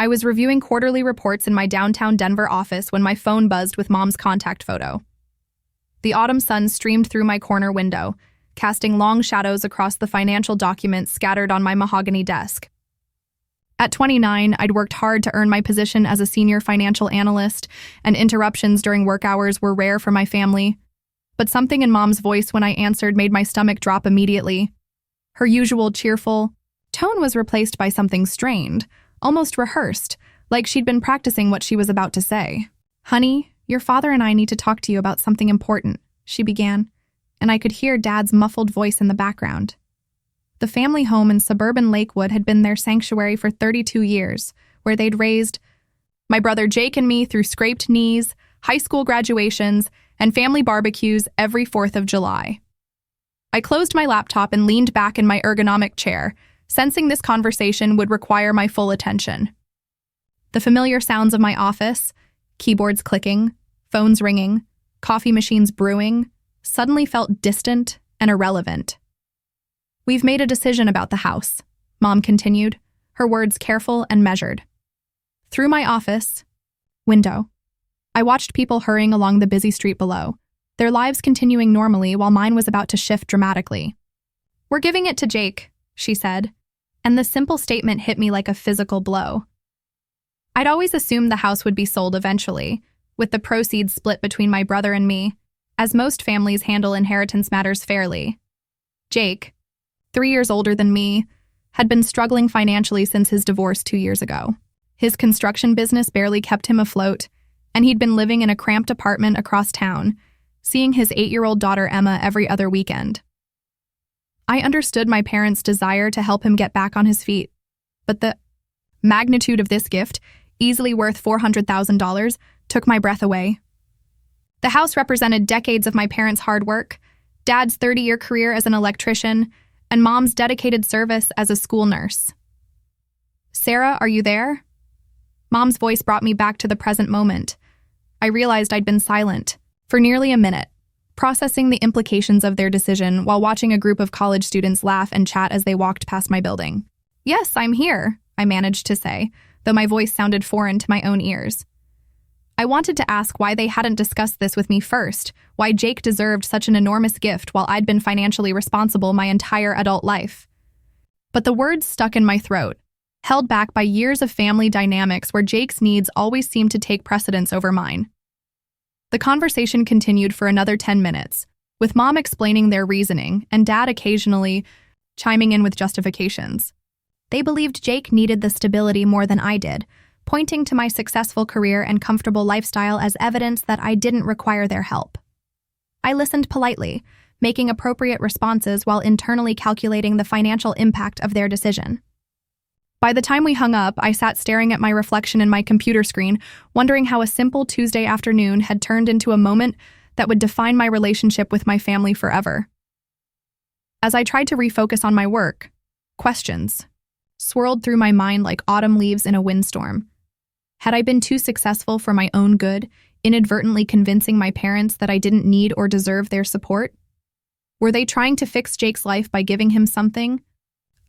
I was reviewing quarterly reports in my downtown Denver office when my phone buzzed with Mom's contact photo. The autumn sun streamed through my corner window, casting long shadows across the financial documents scattered on my mahogany desk. At 29, I'd worked hard to earn my position as a senior financial analyst, and interruptions during work hours were rare for my family. But something in Mom's voice when I answered made my stomach drop immediately. Her usual cheerful tone was replaced by something strained, almost rehearsed, like she'd been practicing what she was about to say. "Honey, your father and I need to talk to you about something important," she began, and I could hear Dad's muffled voice in the background. The family home in suburban Lakewood had been their sanctuary for 32 years, where they'd raised my brother Jake and me through scraped knees, high school graduations, and family barbecues every 4th of July. I closed my laptop and leaned back in my ergonomic chair, sensing this conversation would require my full attention. The familiar sounds of my office, keyboards clicking, phones ringing, coffee machines brewing, suddenly felt distant and irrelevant. "We've made a decision about the house," Mom continued, her words careful and measured. Through my office window, I watched people hurrying along the busy street below, their lives continuing normally while mine was about to shift dramatically. "We're giving it to Jake," she said, and the simple statement hit me like a physical blow. I'd always assumed the house would be sold eventually, with the proceeds split between my brother and me, as most families handle inheritance matters fairly. Jake, 3 years older than me, had been struggling financially since his divorce 2 years ago. His construction business barely kept him afloat, and he'd been living in a cramped apartment across town, seeing his 8-year-old daughter Emma every other weekend. I understood my parents' desire to help him get back on his feet, but the magnitude of this gift, easily worth $400,000, took my breath away. The house represented decades of my parents' hard work, Dad's 30-year career as an electrician, and Mom's dedicated service as a school nurse. "Sarah, are you there?" Mom's voice brought me back to the present moment. I realized I'd been silent for nearly a minute, processing the implications of their decision while watching a group of college students laugh and chat as they walked past my building. "Yes, I'm here," I managed to say, though my voice sounded foreign to my own ears. I wanted to ask why they hadn't discussed this with me first, why Jake deserved such an enormous gift while I'd been financially responsible my entire adult life. But the words stuck in my throat, held back by years of family dynamics where Jake's needs always seemed to take precedence over mine. The conversation continued for another 10 minutes, with Mom explaining their reasoning and Dad occasionally chiming in with justifications. They believed Jake needed the stability more than I did, pointing to my successful career and comfortable lifestyle as evidence that I didn't require their help. I listened politely, making appropriate responses while internally calculating the financial impact of their decision. By the time we hung up, I sat staring at my reflection in my computer screen, wondering how a simple Tuesday afternoon had turned into a moment that would define my relationship with my family forever. As I tried to refocus on my work, questions swirled through my mind like autumn leaves in a windstorm. Had I been too successful for my own good, inadvertently convincing my parents that I didn't need or deserve their support? Were they trying to fix Jake's life by giving him something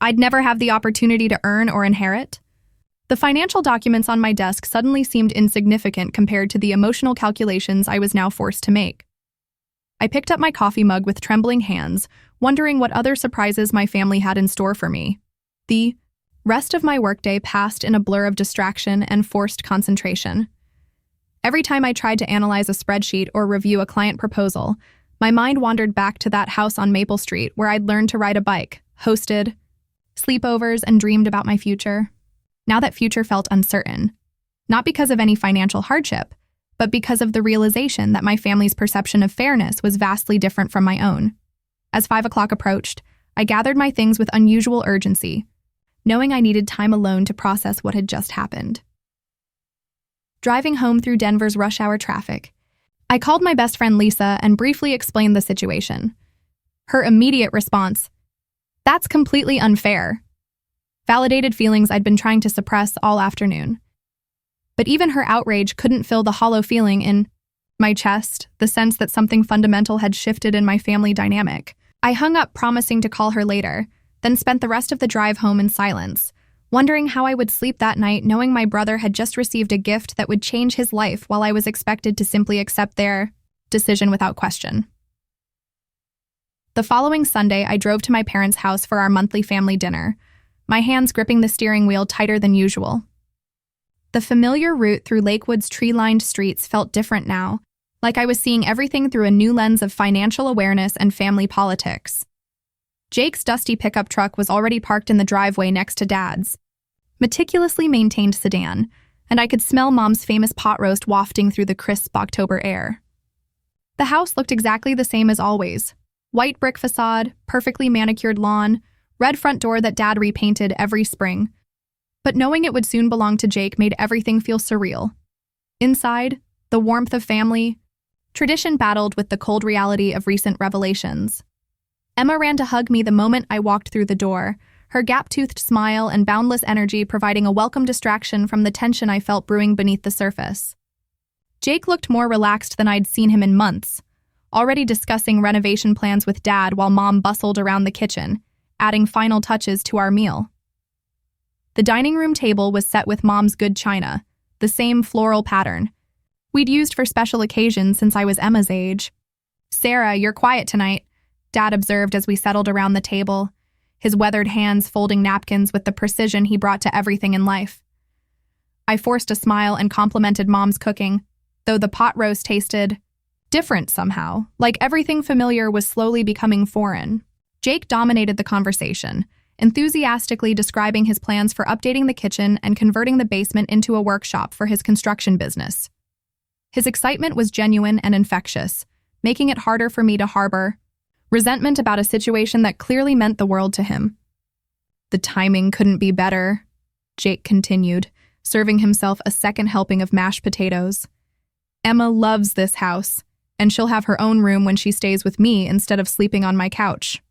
I'd never have the opportunity to earn or inherit? The financial documents on my desk suddenly seemed insignificant compared to the emotional calculations I was now forced to make. I picked up my coffee mug with trembling hands, wondering what other surprises my family had in store for me. The rest of my workday passed in a blur of distraction and forced concentration. Every time I tried to analyze a spreadsheet or review a client proposal, my mind wandered back to that house on Maple Street where I'd learned to ride a bike, hosted sleepovers, and dreamed about my future. Now that future felt uncertain, not because of any financial hardship, but because of the realization that my family's perception of fairness was vastly different from my own. As 5 o'clock approached, I gathered my things with unusual urgency, knowing I needed time alone to process what had just happened. Driving home through Denver's rush hour traffic, I called my best friend Lisa and briefly explained the situation. Her immediate response, "That's completely unfair," validated feelings I'd been trying to suppress all afternoon. But even her outrage couldn't fill the hollow feeling in my chest, the sense that something fundamental had shifted in my family dynamic. I hung up, promising to call her later, then spent the rest of the drive home in silence, wondering how I would sleep that night knowing my brother had just received a gift that would change his life while I was expected to simply accept their decision without question. The following Sunday, I drove to my parents' house for our monthly family dinner, my hands gripping the steering wheel tighter than usual. The familiar route through Lakewood's tree-lined streets felt different now, like I was seeing everything through a new lens of financial awareness and family politics. Jake's dusty pickup truck was already parked in the driveway next to Dad's meticulously maintained sedan, and I could smell Mom's famous pot roast wafting through the crisp October air. The house looked exactly the same as always. White brick facade, perfectly manicured lawn, red front door that Dad repainted every spring. But knowing it would soon belong to Jake made everything feel surreal. Inside, the warmth of family, tradition battled with the cold reality of recent revelations. Emma ran to hug me the moment I walked through the door, her gap-toothed smile and boundless energy providing a welcome distraction from the tension I felt brewing beneath the surface. Jake looked more relaxed than I'd seen him in months, already discussing renovation plans with Dad while Mom bustled around the kitchen, adding final touches to our meal. The dining room table was set with Mom's good china, the same floral pattern we'd used for special occasions since I was Emma's age. "Sarah, you're quiet tonight," Dad observed as we settled around the table, his weathered hands folding napkins with the precision he brought to everything in life. I forced a smile and complimented Mom's cooking, though the pot roast tasted different somehow, like everything familiar was slowly becoming foreign. Jake dominated the conversation, enthusiastically describing his plans for updating the kitchen and converting the basement into a workshop for his construction business. His excitement was genuine and infectious, making it harder for me to harbor resentment about a situation that clearly meant the world to him. "The timing couldn't be better," Jake continued, serving himself a second helping of mashed potatoes. "Emma loves this house, and she'll have her own room when she stays with me instead of sleeping on my couch."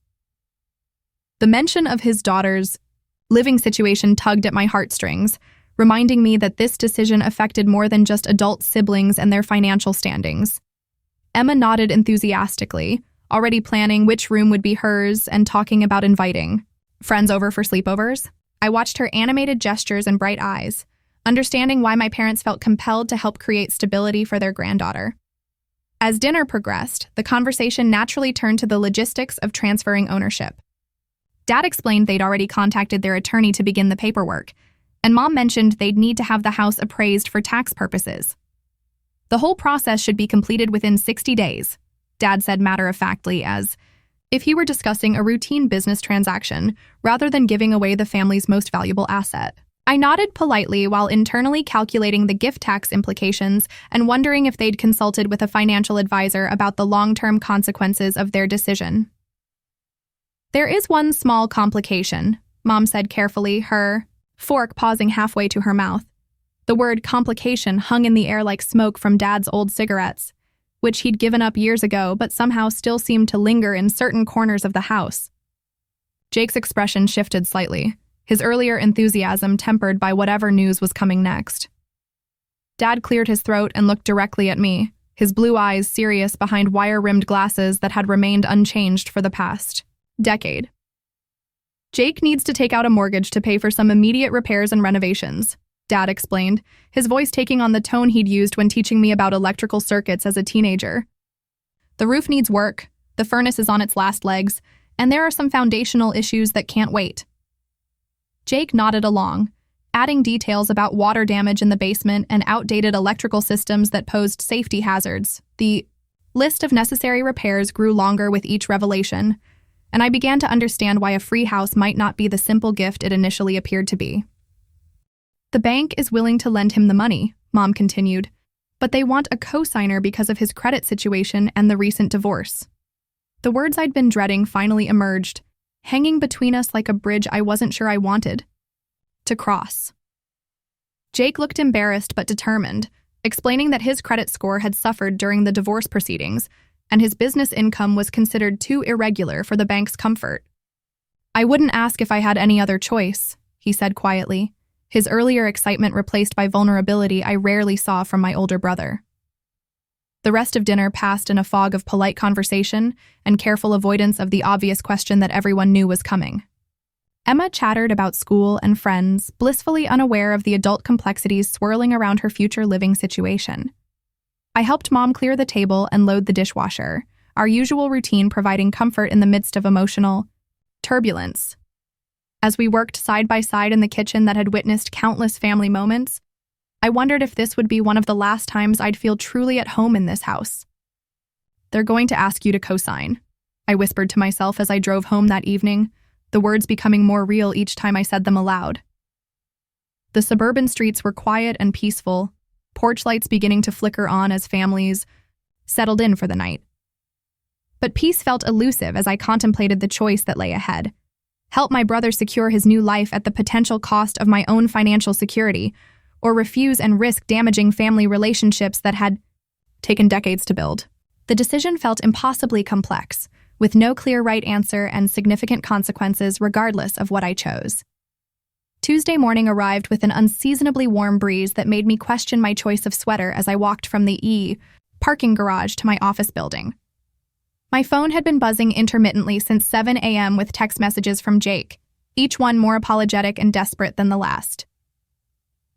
The mention of his daughter's living situation tugged at my heartstrings, reminding me that this decision affected more than just adult siblings and their financial standings. Emma nodded enthusiastically, already planning which room would be hers and talking about inviting friends over for sleepovers. I watched her animated gestures and bright eyes, understanding why my parents felt compelled to help create stability for their granddaughter. As dinner progressed, the conversation naturally turned to the logistics of transferring ownership. Dad explained they'd already contacted their attorney to begin the paperwork, and Mom mentioned they'd need to have the house appraised for tax purposes. The whole process should be completed within 60 days, Dad said matter-of-factly, as if he were discussing a routine business transaction rather than giving away the family's most valuable asset. I nodded politely while internally calculating the gift tax implications and wondering if they'd consulted with a financial advisor about the long-term consequences of their decision. "There is one small complication," Mom said carefully, her fork pausing halfway to her mouth. The word complication hung in the air like smoke from Dad's old cigarettes, which he'd given up years ago but somehow still seemed to linger in certain corners of the house. Jake's expression shifted slightly, his earlier enthusiasm tempered by whatever news was coming next. Dad cleared his throat and looked directly at me, his blue eyes serious behind wire-rimmed glasses that had remained unchanged for the past decade. "Jake needs to take out a mortgage to pay for some immediate repairs and renovations," Dad explained, his voice taking on the tone he'd used when teaching me about electrical circuits as a teenager. "The roof needs work, the furnace is on its last legs, and there are some foundational issues that can't wait." Jake nodded along, adding details about water damage in the basement and outdated electrical systems that posed safety hazards. The list of necessary repairs grew longer with each revelation, and I began to understand why a free house might not be the simple gift it initially appeared to be. "The bank is willing to lend him the money," Mom continued, "but they want a co-signer because of his credit situation and the recent divorce." The words I'd been dreading finally emerged, hanging between us like a bridge I wasn't sure I wanted to cross. Jake looked embarrassed but determined, explaining that his credit score had suffered during the divorce proceedings, and his business income was considered too irregular for the bank's comfort. "I wouldn't ask if I had any other choice," he said quietly, his earlier excitement replaced by vulnerability I rarely saw from my older brother. The rest of dinner passed in a fog of polite conversation and careful avoidance of the obvious question that everyone knew was coming. Emma chattered about school and friends, blissfully unaware of the adult complexities swirling around her future living situation. I helped Mom clear the table and load the dishwasher, our usual routine providing comfort in the midst of emotional turbulence. As we worked side by side in the kitchen that had witnessed countless family moments, I wondered if this would be one of the last times I'd feel truly at home in this house. "They're going to ask you to co-sign," I whispered to myself as I drove home that evening, the words becoming more real each time I said them aloud. The suburban streets were quiet and peaceful, porch lights beginning to flicker on as families settled in for the night. But peace felt elusive as I contemplated the choice that lay ahead. Help my brother secure his new life at the potential cost of my own financial security, or refuse and risk damaging family relationships that had taken decades to build. The decision felt impossibly complex, with no clear right answer and significant consequences regardless of what I chose. Tuesday morning arrived with an unseasonably warm breeze that made me question my choice of sweater as I walked from the parking garage to my office building. My phone had been buzzing intermittently since 7 a.m. with text messages from Jake, each one more apologetic and desperate than the last.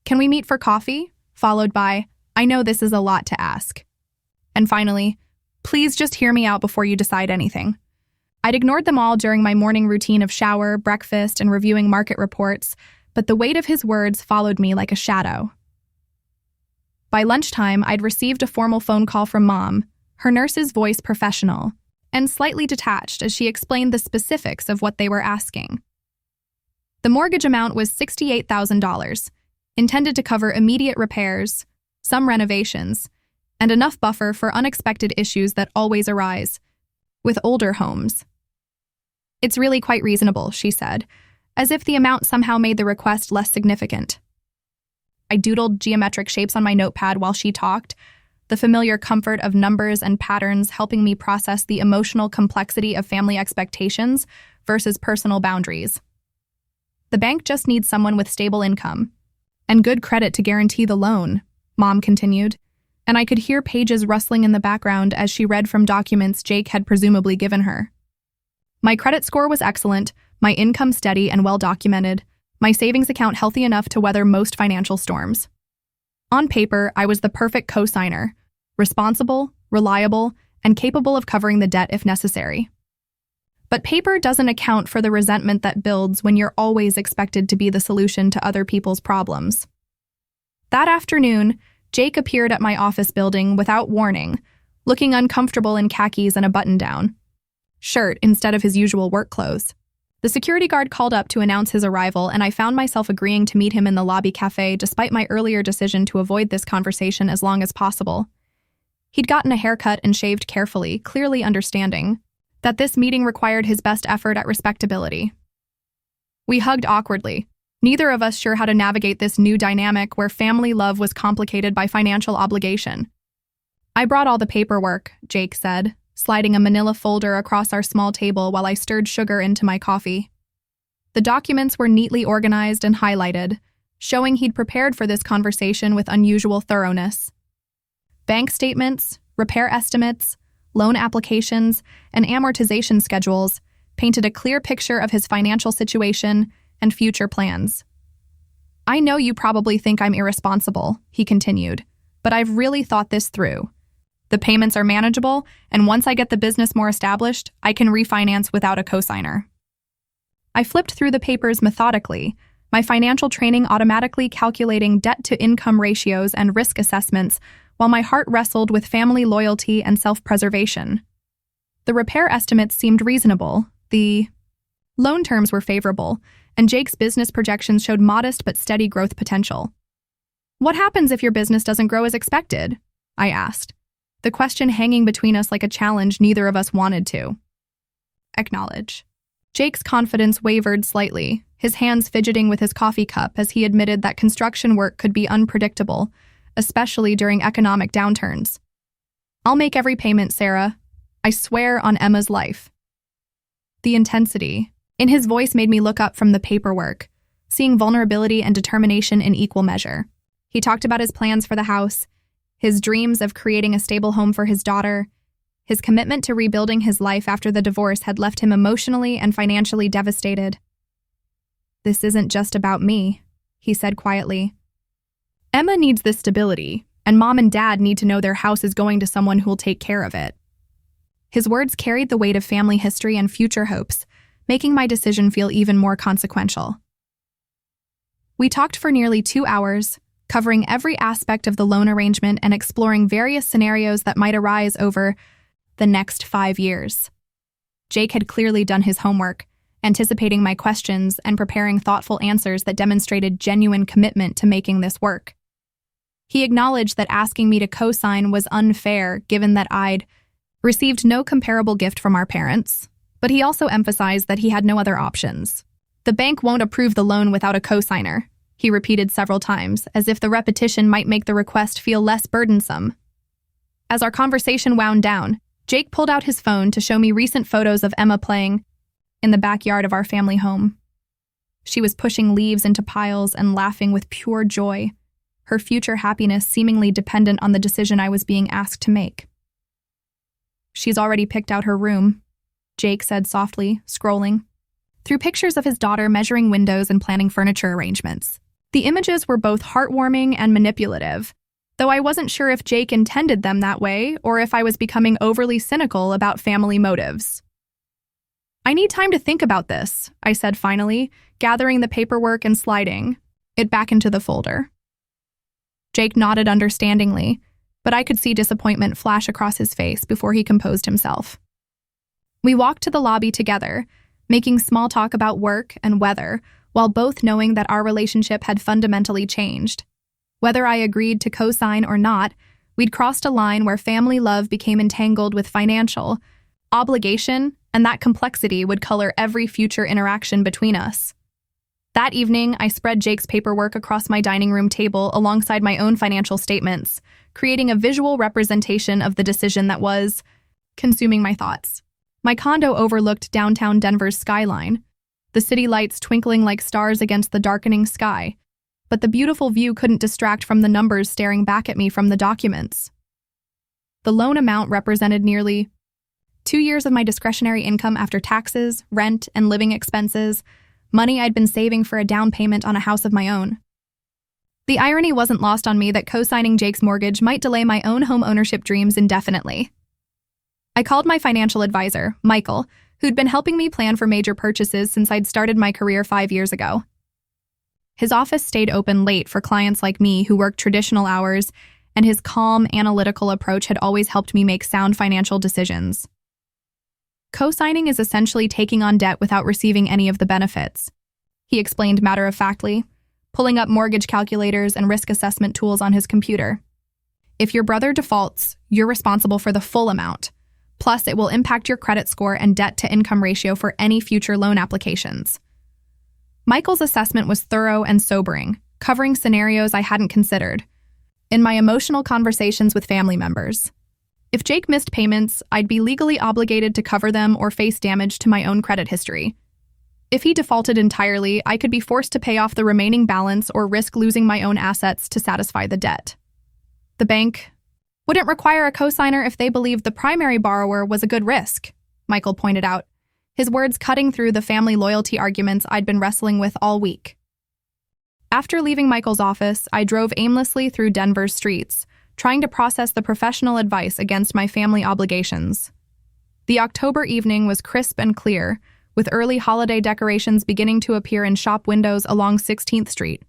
"Can we meet for coffee?" Followed by, "I know this is a lot to ask." And finally, "Please just hear me out before you decide anything." I'd ignored them all during my morning routine of shower, breakfast, and reviewing market reports, but the weight of his words followed me like a shadow. By lunchtime, I'd received a formal phone call from Mom, her nurse's voice professional, and slightly detached as she explained the specifics of what they were asking. The mortgage amount was $68,000, intended to cover immediate repairs, some renovations, and enough buffer for unexpected issues that always arise with older homes. "It's really quite reasonable," she said, as if the amount somehow made the request less significant. I doodled geometric shapes on my notepad while she talked, the familiar comfort of numbers and patterns helping me process the emotional complexity of family expectations versus personal boundaries. "The bank just needs someone with stable income and good credit to guarantee the loan," Mom continued, and I could hear pages rustling in the background as she read from documents Jake had presumably given her. My credit score was excellent, my income steady and well documented, my savings account healthy enough to weather most financial storms. On paper, I was the perfect co-signer, responsible, reliable, and capable of covering the debt if necessary. But paper doesn't account for the resentment that builds when you're always expected to be the solution to other people's problems. That afternoon, Jake appeared at my office building without warning, looking uncomfortable in khakis and a button-down shirt instead of his usual work clothes. The security guard called up to announce his arrival, and I found myself agreeing to meet him in the lobby cafe despite my earlier decision to avoid this conversation as long as possible. He'd gotten a haircut and shaved carefully, clearly understanding that this meeting required his best effort at respectability. We hugged awkwardly, neither of us sure how to navigate this new dynamic where family love was complicated by financial obligation. "I brought all the paperwork," Jake said, sliding a manila folder across our small table while I stirred sugar into my coffee. The documents were neatly organized and highlighted, showing he'd prepared for this conversation with unusual thoroughness. Bank statements, repair estimates, loan applications, and amortization schedules painted a clear picture of his financial situation and future plans. "I know you probably think I'm irresponsible," he continued, "but I've really thought this through. The payments are manageable, and once I get the business more established, I can refinance without a cosigner." I flipped through the papers methodically, my financial training automatically calculating debt-to-income ratios and risk assessments, while my heart wrestled with family loyalty and self-preservation. The repair estimates seemed reasonable, the loan terms were favorable, and Jake's business projections showed modest but steady growth potential. "What happens if your business doesn't grow as expected?" I asked, the question hanging between us like a challenge neither of us wanted to acknowledge. Jake's confidence wavered slightly, his hands fidgeting with his coffee cup as he admitted that construction work could be unpredictable, especially during economic downturns. "I'll make every payment, Sarah. I swear on Emma's life." The intensity in his voice made me look up from the paperwork, seeing vulnerability and determination in equal measure. He talked about his plans for the house, his dreams of creating a stable home for his daughter, his commitment to rebuilding his life after the divorce had left him emotionally and financially devastated. "This isn't just about me," he said quietly. "Emma needs this stability, and Mom and Dad need to know their house is going to someone who'll take care of it." His words carried the weight of family history and future hopes, making my decision feel even more consequential. We talked for nearly 2 hours, covering every aspect of the loan arrangement and exploring various scenarios that might arise over the next 5 years. Jake had clearly done his homework, anticipating my questions and preparing thoughtful answers that demonstrated genuine commitment to making this work. He acknowledged that asking me to co-sign was unfair given that I'd received no comparable gift from our parents, but he also emphasized that he had no other options. "The bank won't approve the loan without a co-signer," he repeated several times, as if the repetition might make the request feel less burdensome. As our conversation wound down, Jake pulled out his phone to show me recent photos of Emma playing in the backyard of our family home. She was pushing leaves into piles and laughing with pure joy, her future happiness seemingly dependent on the decision I was being asked to make. "She's already picked out her room," Jake said softly, scrolling through pictures of his daughter measuring windows and planning furniture arrangements. The images were both heartwarming and manipulative, though I wasn't sure if Jake intended them that way or if I was becoming overly cynical about family motives. "I need time to think about this," I said finally, gathering the paperwork and sliding it back into the folder. Jake nodded understandingly, but I could see disappointment flash across his face before he composed himself. We walked to the lobby together, making small talk about work and weather, while both knowing that our relationship had fundamentally changed. Whether I agreed to co-sign or not, we'd crossed a line where family love became entangled with financial obligation, and that complexity would color every future interaction between us. That evening, I spread Jake's paperwork across my dining room table alongside my own financial statements, creating a visual representation of the decision that was consuming my thoughts. My condo overlooked downtown Denver's skyline, the city lights twinkling like stars against the darkening sky, but the beautiful view couldn't distract from the numbers staring back at me from the documents. The loan amount represented nearly 2 years of my discretionary income after taxes, rent, and living expenses, money I'd been saving for a down payment on a house of my own. The irony wasn't lost on me that co-signing Jake's mortgage might delay my own home ownership dreams indefinitely. I called my financial advisor, Michael, who'd been helping me plan for major purchases since I'd started my career 5 years ago. His office stayed open late for clients like me who worked traditional hours, and his calm, analytical approach had always helped me make sound financial decisions. Co-signing is essentially taking on debt without receiving any of the benefits, he explained matter-of-factly, pulling up mortgage calculators and risk assessment tools on his computer. If your brother defaults, you're responsible for the full amount. Plus, it will impact your credit score and debt-to-income ratio for any future loan applications. Michael's assessment was thorough and sobering, covering scenarios I hadn't considered. In my emotional conversations with family members, if Jake missed payments, I'd be legally obligated to cover them or face damage to my own credit history. If he defaulted entirely, I could be forced to pay off the remaining balance or risk losing my own assets to satisfy the debt. The bank wouldn't require a cosigner if they believed the primary borrower was a good risk, Michael pointed out, his words cutting through the family loyalty arguments I'd been wrestling with all week. After leaving Michael's office, I drove aimlessly through Denver's streets, trying to process the professional advice against my family obligations. The October evening was crisp and clear, with early holiday decorations beginning to appear in shop windows along 16th Street.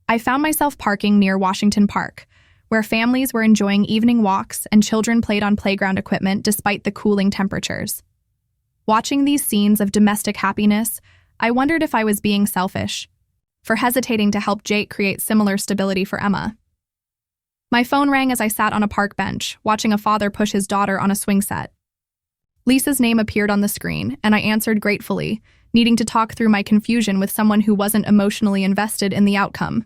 I found myself parking near Washington Park, where families were enjoying evening walks and children played on playground equipment despite the cooling temperatures. Watching these scenes of domestic happiness, I wondered if I was being selfish, for hesitating to help Jake create similar stability for Emma. My phone rang as I sat on a park bench, watching a father push his daughter on a swing set. Lisa's name appeared on the screen, and I answered gratefully, needing to talk through my confusion with someone who wasn't emotionally invested in the outcome.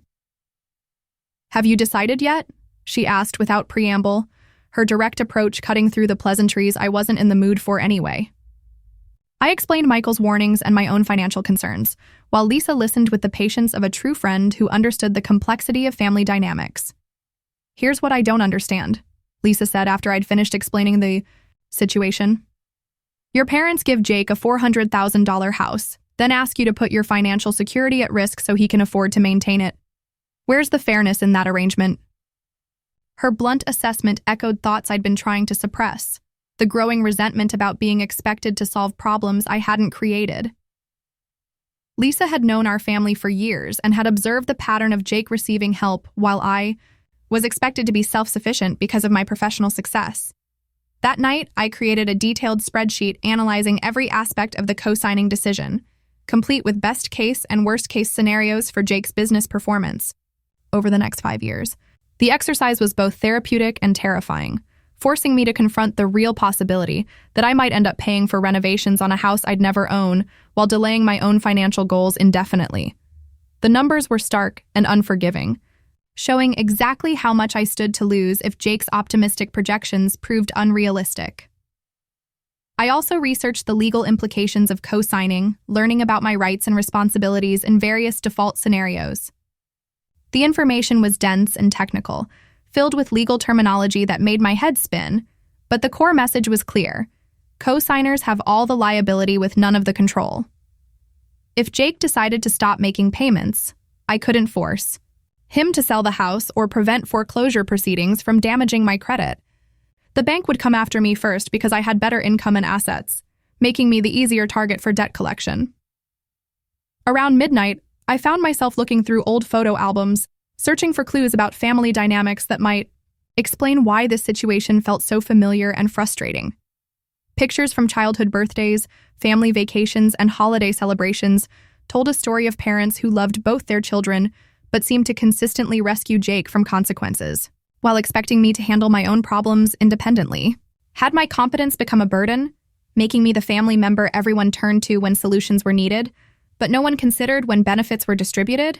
"Have you decided yet?" she asked without preamble, her direct approach cutting through the pleasantries I wasn't in the mood for anyway. I explained Michael's warnings and my own financial concerns, while Lisa listened with the patience of a true friend who understood the complexity of family dynamics. "Here's what I don't understand," Lisa said after I'd finished explaining the situation. "Your parents give Jake a $400,000 house, then ask you to put your financial security at risk so he can afford to maintain it. Where's the fairness in that arrangement? Her blunt assessment echoed thoughts I'd been trying to suppress, the growing resentment about being expected to solve problems I hadn't created. Lisa had known our family for years and had observed the pattern of Jake receiving help while I was expected to be self-sufficient because of my professional success. That night, I created a detailed spreadsheet analyzing every aspect of the co-signing decision, complete with best case and worst case scenarios for Jake's business performance over the next 5 years. The exercise was both therapeutic and terrifying, forcing me to confront the real possibility that I might end up paying for renovations on a house I'd never own while delaying my own financial goals indefinitely. The numbers were stark and unforgiving, showing exactly how much I stood to lose if Jake's optimistic projections proved unrealistic. I also researched the legal implications of co-signing, learning about my rights and responsibilities in various default scenarios. The information was dense and technical, filled with legal terminology that made my head spin, but the core message was clear. Co-signers have all the liability with none of the control. If Jake decided to stop making payments, I couldn't force him to sell the house or prevent foreclosure proceedings from damaging my credit. The bank would come after me first because I had better income and assets, making me the easier target for debt collection. Around midnight, I found myself looking through old photo albums, searching for clues about family dynamics that might explain why this situation felt so familiar and frustrating. Pictures from childhood birthdays, family vacations, and holiday celebrations told a story of parents who loved both their children but seemed to consistently rescue Jake from consequences, while expecting me to handle my own problems independently. Had my competence become a burden, making me the family member everyone turned to when solutions were needed, but no one considered when benefits were distributed?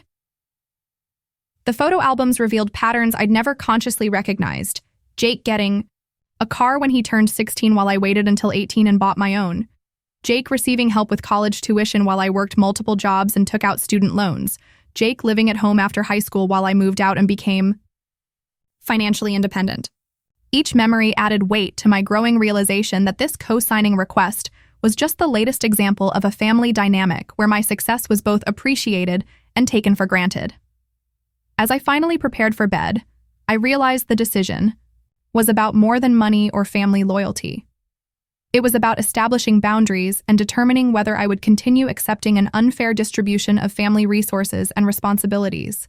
The photo albums revealed patterns I'd never consciously recognized. Jake getting a car when he turned 16 while I waited until 18 and bought my own. Jake receiving help with college tuition while I worked multiple jobs and took out student loans. Jake living at home after high school while I moved out and became financially independent. Each memory added weight to my growing realization that this co-signing request was just the latest example of a family dynamic where my success was both appreciated and taken for granted. As I finally prepared for bed, I realized the decision was about more than money or family loyalty. It was about establishing boundaries and determining whether I would continue accepting an unfair distribution of family resources and responsibilities.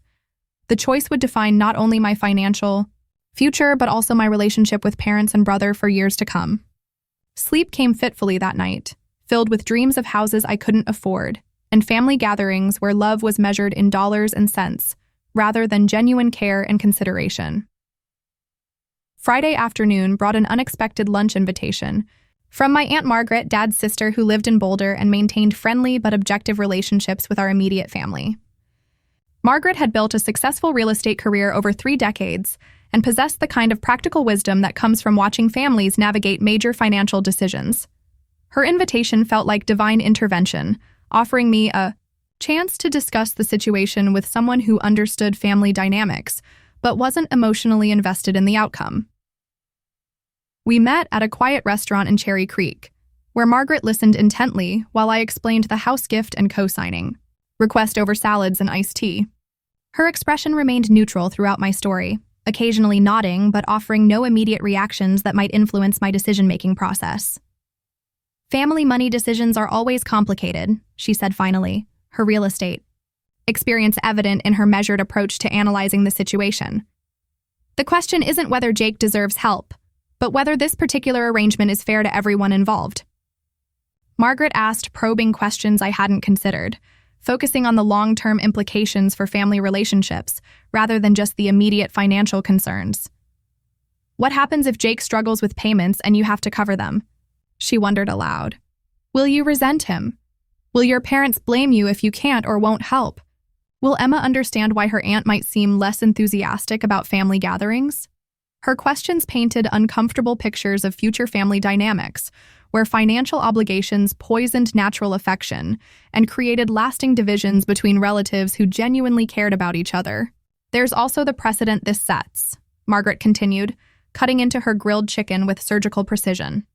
The choice would define not only my financial future, but also my relationship with parents and brother for years to come. Sleep came fitfully that night, filled with dreams of houses I couldn't afford, and family gatherings where love was measured in dollars and cents, rather than genuine care and consideration. Friday afternoon brought an unexpected lunch invitation from my Aunt Margaret, Dad's sister who lived in Boulder and maintained friendly but objective relationships with our immediate family. Margaret had built a successful real estate career over 3 decades and possessed the kind of practical wisdom that comes from watching families navigate major financial decisions. Her invitation felt like divine intervention, offering me a chance to discuss the situation with someone who understood family dynamics, but wasn't emotionally invested in the outcome. We met at a quiet restaurant in Cherry Creek, where Margaret listened intently while I explained the house gift and co-signing request over salads and iced tea. Her expression remained neutral throughout my story, occasionally nodding but offering no immediate reactions that might influence my decision-making process. Family money decisions are always complicated, she said finally, her real estate experience evident in her measured approach to analyzing the situation. The question isn't whether Jake deserves help, but whether this particular arrangement is fair to everyone involved. Margaret asked probing questions I hadn't considered, focusing on the long-term implications for family relationships rather than just the immediate financial concerns. What happens if Jake struggles with payments and you have to cover them? She wondered aloud. Will you resent him? Will your parents blame you if you can't or won't help? Will Emma understand why her aunt might seem less enthusiastic about family gatherings? Her questions painted uncomfortable pictures of future family dynamics, where financial obligations poisoned natural affection and created lasting divisions between relatives who genuinely cared about each other. There's also the precedent this sets, Margaret continued, cutting into her grilled chicken with surgical precision.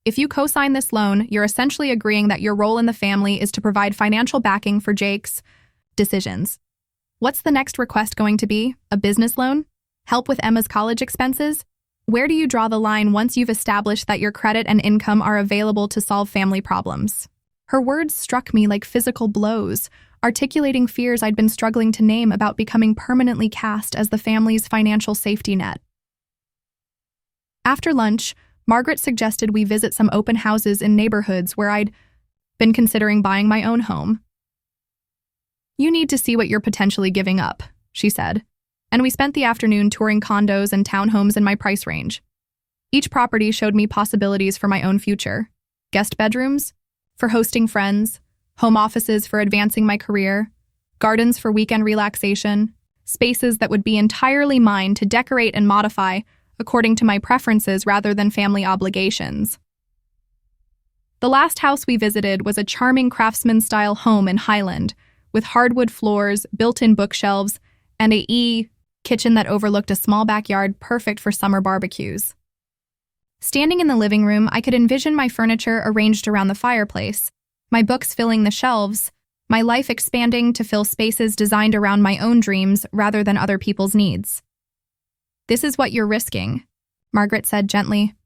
If you co-sign this loan, you're essentially agreeing that your role in the family is to provide financial backing for Jake's decisions. What's the next request going to be? A business loan? Help with Emma's college expenses? Where do you draw the line once you've established that your credit and income are available to solve family problems? Her words struck me like physical blows, articulating fears I'd been struggling to name about becoming permanently cast as the family's financial safety net. After lunch, Margaret suggested we visit some open houses in neighborhoods where I'd been considering buying my own home. "You need to see what you're potentially giving up," she said, and we spent the afternoon touring condos and townhomes in my price range. Each property showed me possibilities for my own future: guest bedrooms for hosting friends, home offices for advancing my career, gardens for weekend relaxation, spaces that would be entirely mine to decorate and modify according to my preferences rather than family obligations. The last house we visited was a charming craftsman-style home in Highland, with hardwood floors, built-in bookshelves, and a kitchen that overlooked a small backyard perfect for summer barbecues. Standing in the living room, I could envision my furniture arranged around the fireplace, my books filling the shelves, my life expanding to fill spaces designed around my own dreams rather than other people's needs. "This is what you're risking," Margaret said gently,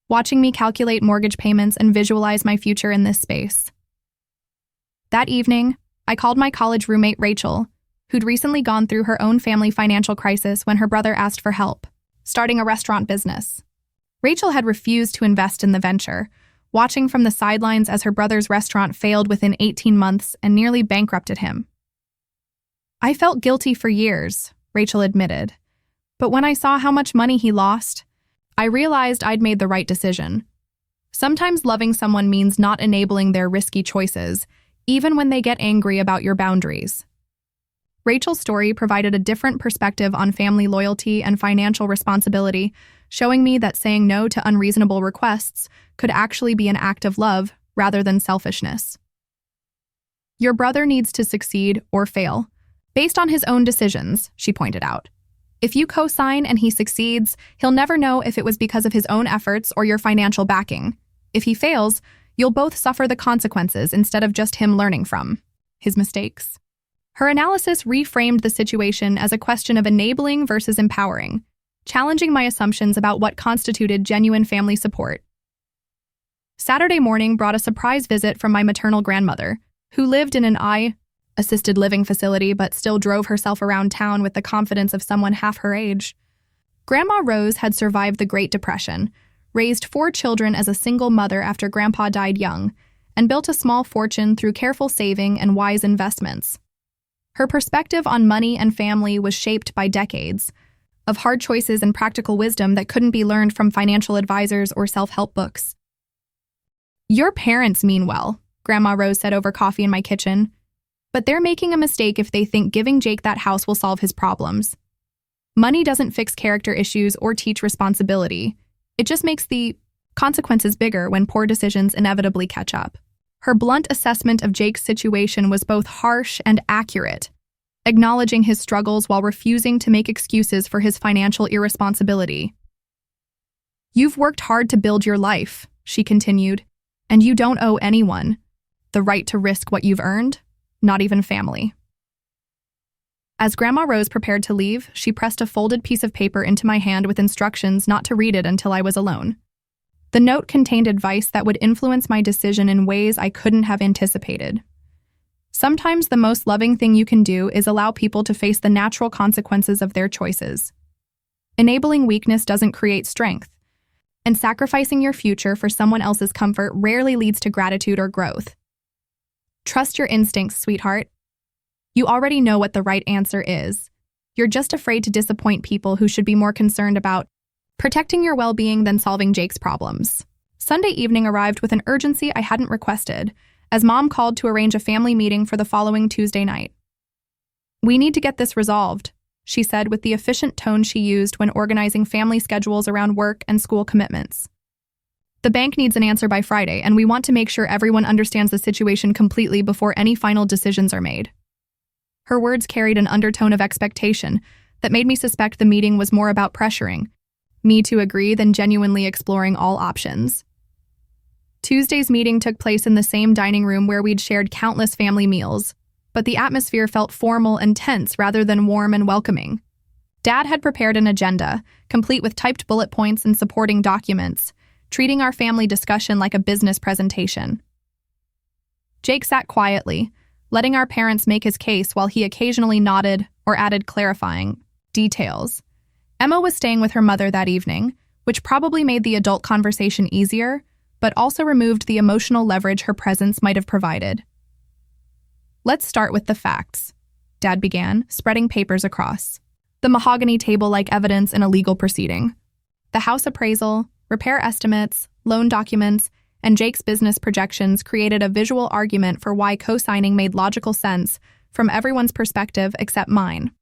watching me calculate mortgage payments and visualize my future in this space. That evening, I called my college roommate Rachel, who'd recently gone through her own family financial crisis when her brother asked for help, starting a restaurant business. Rachel had refused to invest in the venture, watching from the sidelines as her brother's restaurant failed within 18 months and nearly bankrupted him. "I felt guilty for years," Rachel admitted, "but when I saw how much money he lost, I realized I'd made the right decision. Sometimes loving someone means not enabling their risky choices, even when they get angry about your boundaries." Rachel's story provided a different perspective on family loyalty and financial responsibility, showing me that saying no to unreasonable requests could actually be an act of love rather than selfishness. "Your brother needs to succeed or fail, based on his own decisions," she pointed out. "If you co-sign and he succeeds, he'll never know if it was because of his own efforts or your financial backing. If he fails, you'll both suffer the consequences instead of just him learning from his mistakes." Her analysis reframed the situation as a question of enabling versus empowering, challenging my assumptions about what constituted genuine family support. Saturday morning brought a surprise visit from my maternal grandmother, who lived in an assisted living facility but still drove herself around town with the confidence of someone half her age. Grandma Rose had survived the Great Depression, raised 4 children as a single mother after Grandpa died young, and built a small fortune through careful saving and wise investments. Her perspective on money and family was shaped by decades of hard choices and practical wisdom that couldn't be learned from financial advisors or self-help books. "Your parents mean well," Grandma Rose said over coffee in my kitchen, "but they're making a mistake if they think giving Jake that house will solve his problems. Money doesn't fix character issues or teach responsibility. It just makes the consequences bigger when poor decisions inevitably catch up." Her blunt assessment of Jake's situation was both harsh and accurate, acknowledging his struggles while refusing to make excuses for his financial irresponsibility. "You've worked hard to build your life," she continued, "and you don't owe anyone the right to risk what you've earned, not even family." As Grandma Rose prepared to leave, she pressed a folded piece of paper into my hand with instructions not to read it until I was alone. The note contained advice that would influence my decision in ways I couldn't have anticipated. Sometimes the most loving thing you can do is allow people to face the natural consequences of their choices. Enabling weakness doesn't create strength, and sacrificing your future for someone else's comfort rarely leads to gratitude or growth. Trust your instincts, sweetheart. You already know what the right answer is. You're just afraid to disappoint people who should be more concerned about protecting your well-being than solving Jake's problems. Sunday evening arrived with an urgency I hadn't requested, as Mom called to arrange a family meeting for the following Tuesday night. "We need to get this resolved," she said with the efficient tone she used when organizing family schedules around work and school commitments. "The bank needs an answer by Friday, and we want to make sure everyone understands the situation completely before any final decisions are made." Her words carried an undertone of expectation that made me suspect the meeting was more about pressuring me to agree than genuinely exploring all options. Tuesday's meeting took place in the same dining room where we'd shared countless family meals, but the atmosphere felt formal and tense rather than warm and welcoming. Dad had prepared an agenda, complete with typed bullet points and supporting documents, treating our family discussion like a business presentation. Jake sat quietly, letting our parents make his case while he occasionally nodded or added clarifying details. Emma was staying with her mother that evening, which probably made the adult conversation easier, but also removed the emotional leverage her presence might have provided. "Let's start with the facts," Dad began, spreading papers across. The mahogany table-like evidence in a legal proceeding. The house appraisal, repair estimates, loan documents, and Jake's business projections created a visual argument for why co-signing made logical sense from everyone's perspective except mine.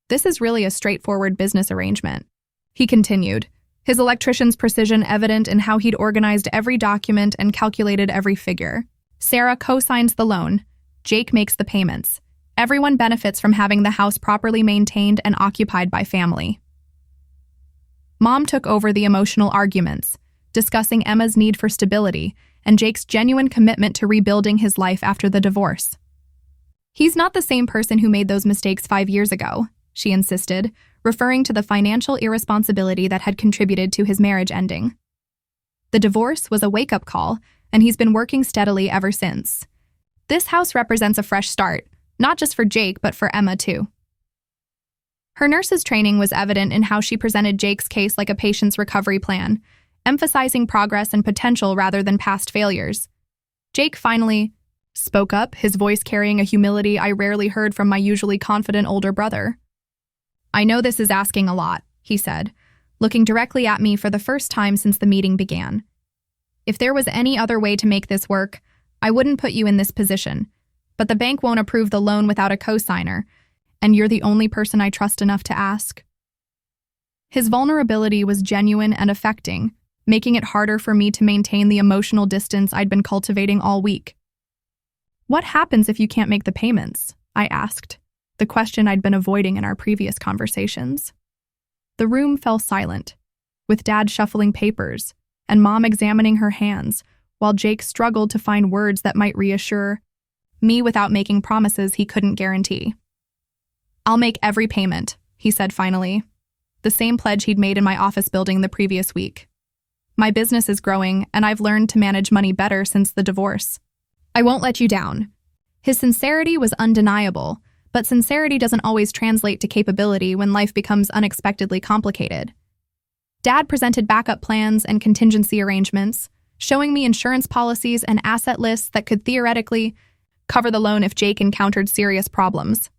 "This is really a straightforward business arrangement," he continued, his electrician's precision evident in how he'd organized every document and calculated every figure. "Sarah co-signs the loan. Jake makes the payments. Everyone benefits from having the house properly maintained and occupied by family." Mom took over the emotional arguments, discussing Emma's need for stability and Jake's genuine commitment to rebuilding his life after the divorce. "He's not the same person who made those mistakes 5 years ago," she insisted, referring to the financial irresponsibility that had contributed to his marriage ending. "The divorce was a wake-up call, and he's been working steadily ever since. This house represents a fresh start, not just for Jake, but for Emma too." Her nurse's training was evident in how she presented Jake's case like a patient's recovery plan, emphasizing progress and potential rather than past failures. Jake finally spoke up, his voice carrying a humility I rarely heard from my usually confident older brother. "I know this is asking a lot," he said, looking directly at me for the first time since the meeting began. "If there was any other way to make this work, I wouldn't put you in this position. But the bank won't approve the loan without a cosigner, and you're the only person I trust enough to ask." His vulnerability was genuine and affecting, making it harder for me to maintain the emotional distance I'd been cultivating all week. "What happens if you can't make the payments?" I asked, the question I'd been avoiding in our previous conversations. The room fell silent, with Dad shuffling papers and Mom examining her hands, while Jake struggled to find words that might reassure me without making promises he couldn't guarantee. "I'll make every payment," he said finally, the same pledge he'd made in my office building the previous week. "My business is growing, and I've learned to manage money better since the divorce. I won't let you down." His sincerity was undeniable, but sincerity doesn't always translate to capability when life becomes unexpectedly complicated. Dad presented backup plans and contingency arrangements, showing me insurance policies and asset lists that could theoretically cover the loan if Jake encountered serious problems.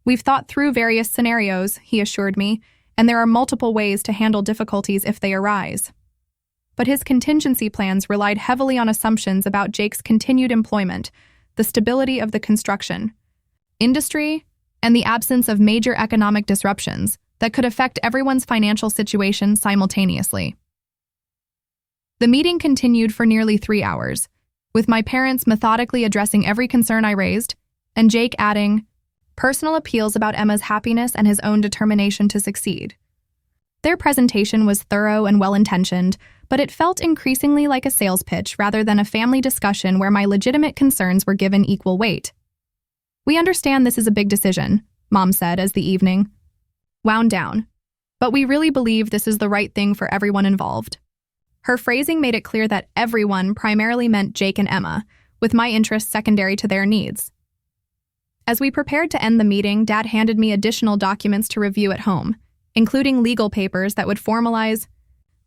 "We've thought through various scenarios," he assured me, "and there are multiple ways to handle difficulties if they arise." But his contingency plans relied heavily on assumptions about Jake's continued employment, the stability of the construction industry, and the absence of major economic disruptions that could affect everyone's financial situation simultaneously. The meeting continued for nearly 3 hours, with my parents methodically addressing every concern I raised, and Jake adding personal appeals about Emma's happiness and his own determination to succeed. Their presentation was thorough and well-intentioned, but it felt increasingly like a sales pitch rather than a family discussion where my legitimate concerns were given equal weight. "We understand this is a big decision," Mom said as the evening wound down, "but we really believe this is the right thing for everyone involved." Her phrasing made it clear that everyone primarily meant Jake and Emma, with my interests secondary to their needs. As we prepared to end the meeting, Dad handed me additional documents to review at home, including legal papers that would formalize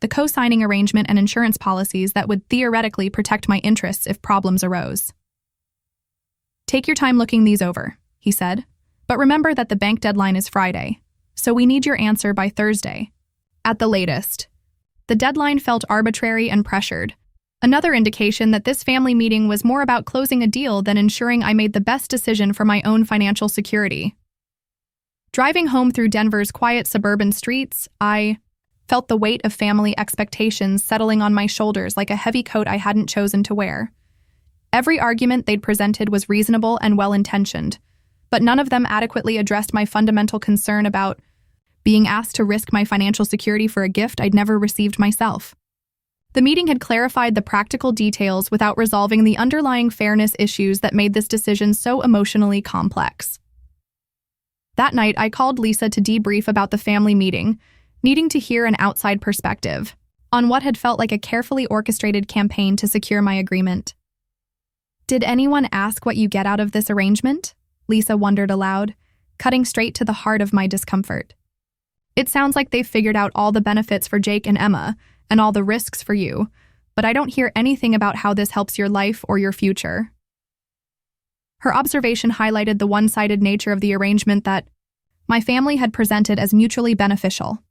the co-signing arrangement and insurance policies that would theoretically protect my interests if problems arose. "Take your time looking these over," he said, "but remember that the bank deadline is Friday, so we need your answer by Thursday, at the latest." The deadline felt arbitrary and pressured, another indication that this family meeting was more about closing a deal than ensuring I made the best decision for my own financial security. Driving home through Denver's quiet suburban streets, I felt the weight of family expectations settling on my shoulders like a heavy coat I hadn't chosen to wear. Every argument they'd presented was reasonable and well-intentioned, but none of them adequately addressed my fundamental concern about being asked to risk my financial security for a gift I'd never received myself. The meeting had clarified the practical details without resolving the underlying fairness issues that made this decision so emotionally complex. That night, I called Lisa to debrief about the family meeting, needing to hear an outside perspective on what had felt like a carefully orchestrated campaign to secure my agreement. "Did anyone ask what you get out of this arrangement?" Lisa wondered aloud, cutting straight to the heart of my discomfort. "It sounds like they've figured out all the benefits for Jake and Emma, and all the risks for you, but I don't hear anything about how this helps your life or your future." Her observation highlighted the one-sided nature of the arrangement that my family had presented as mutually beneficial.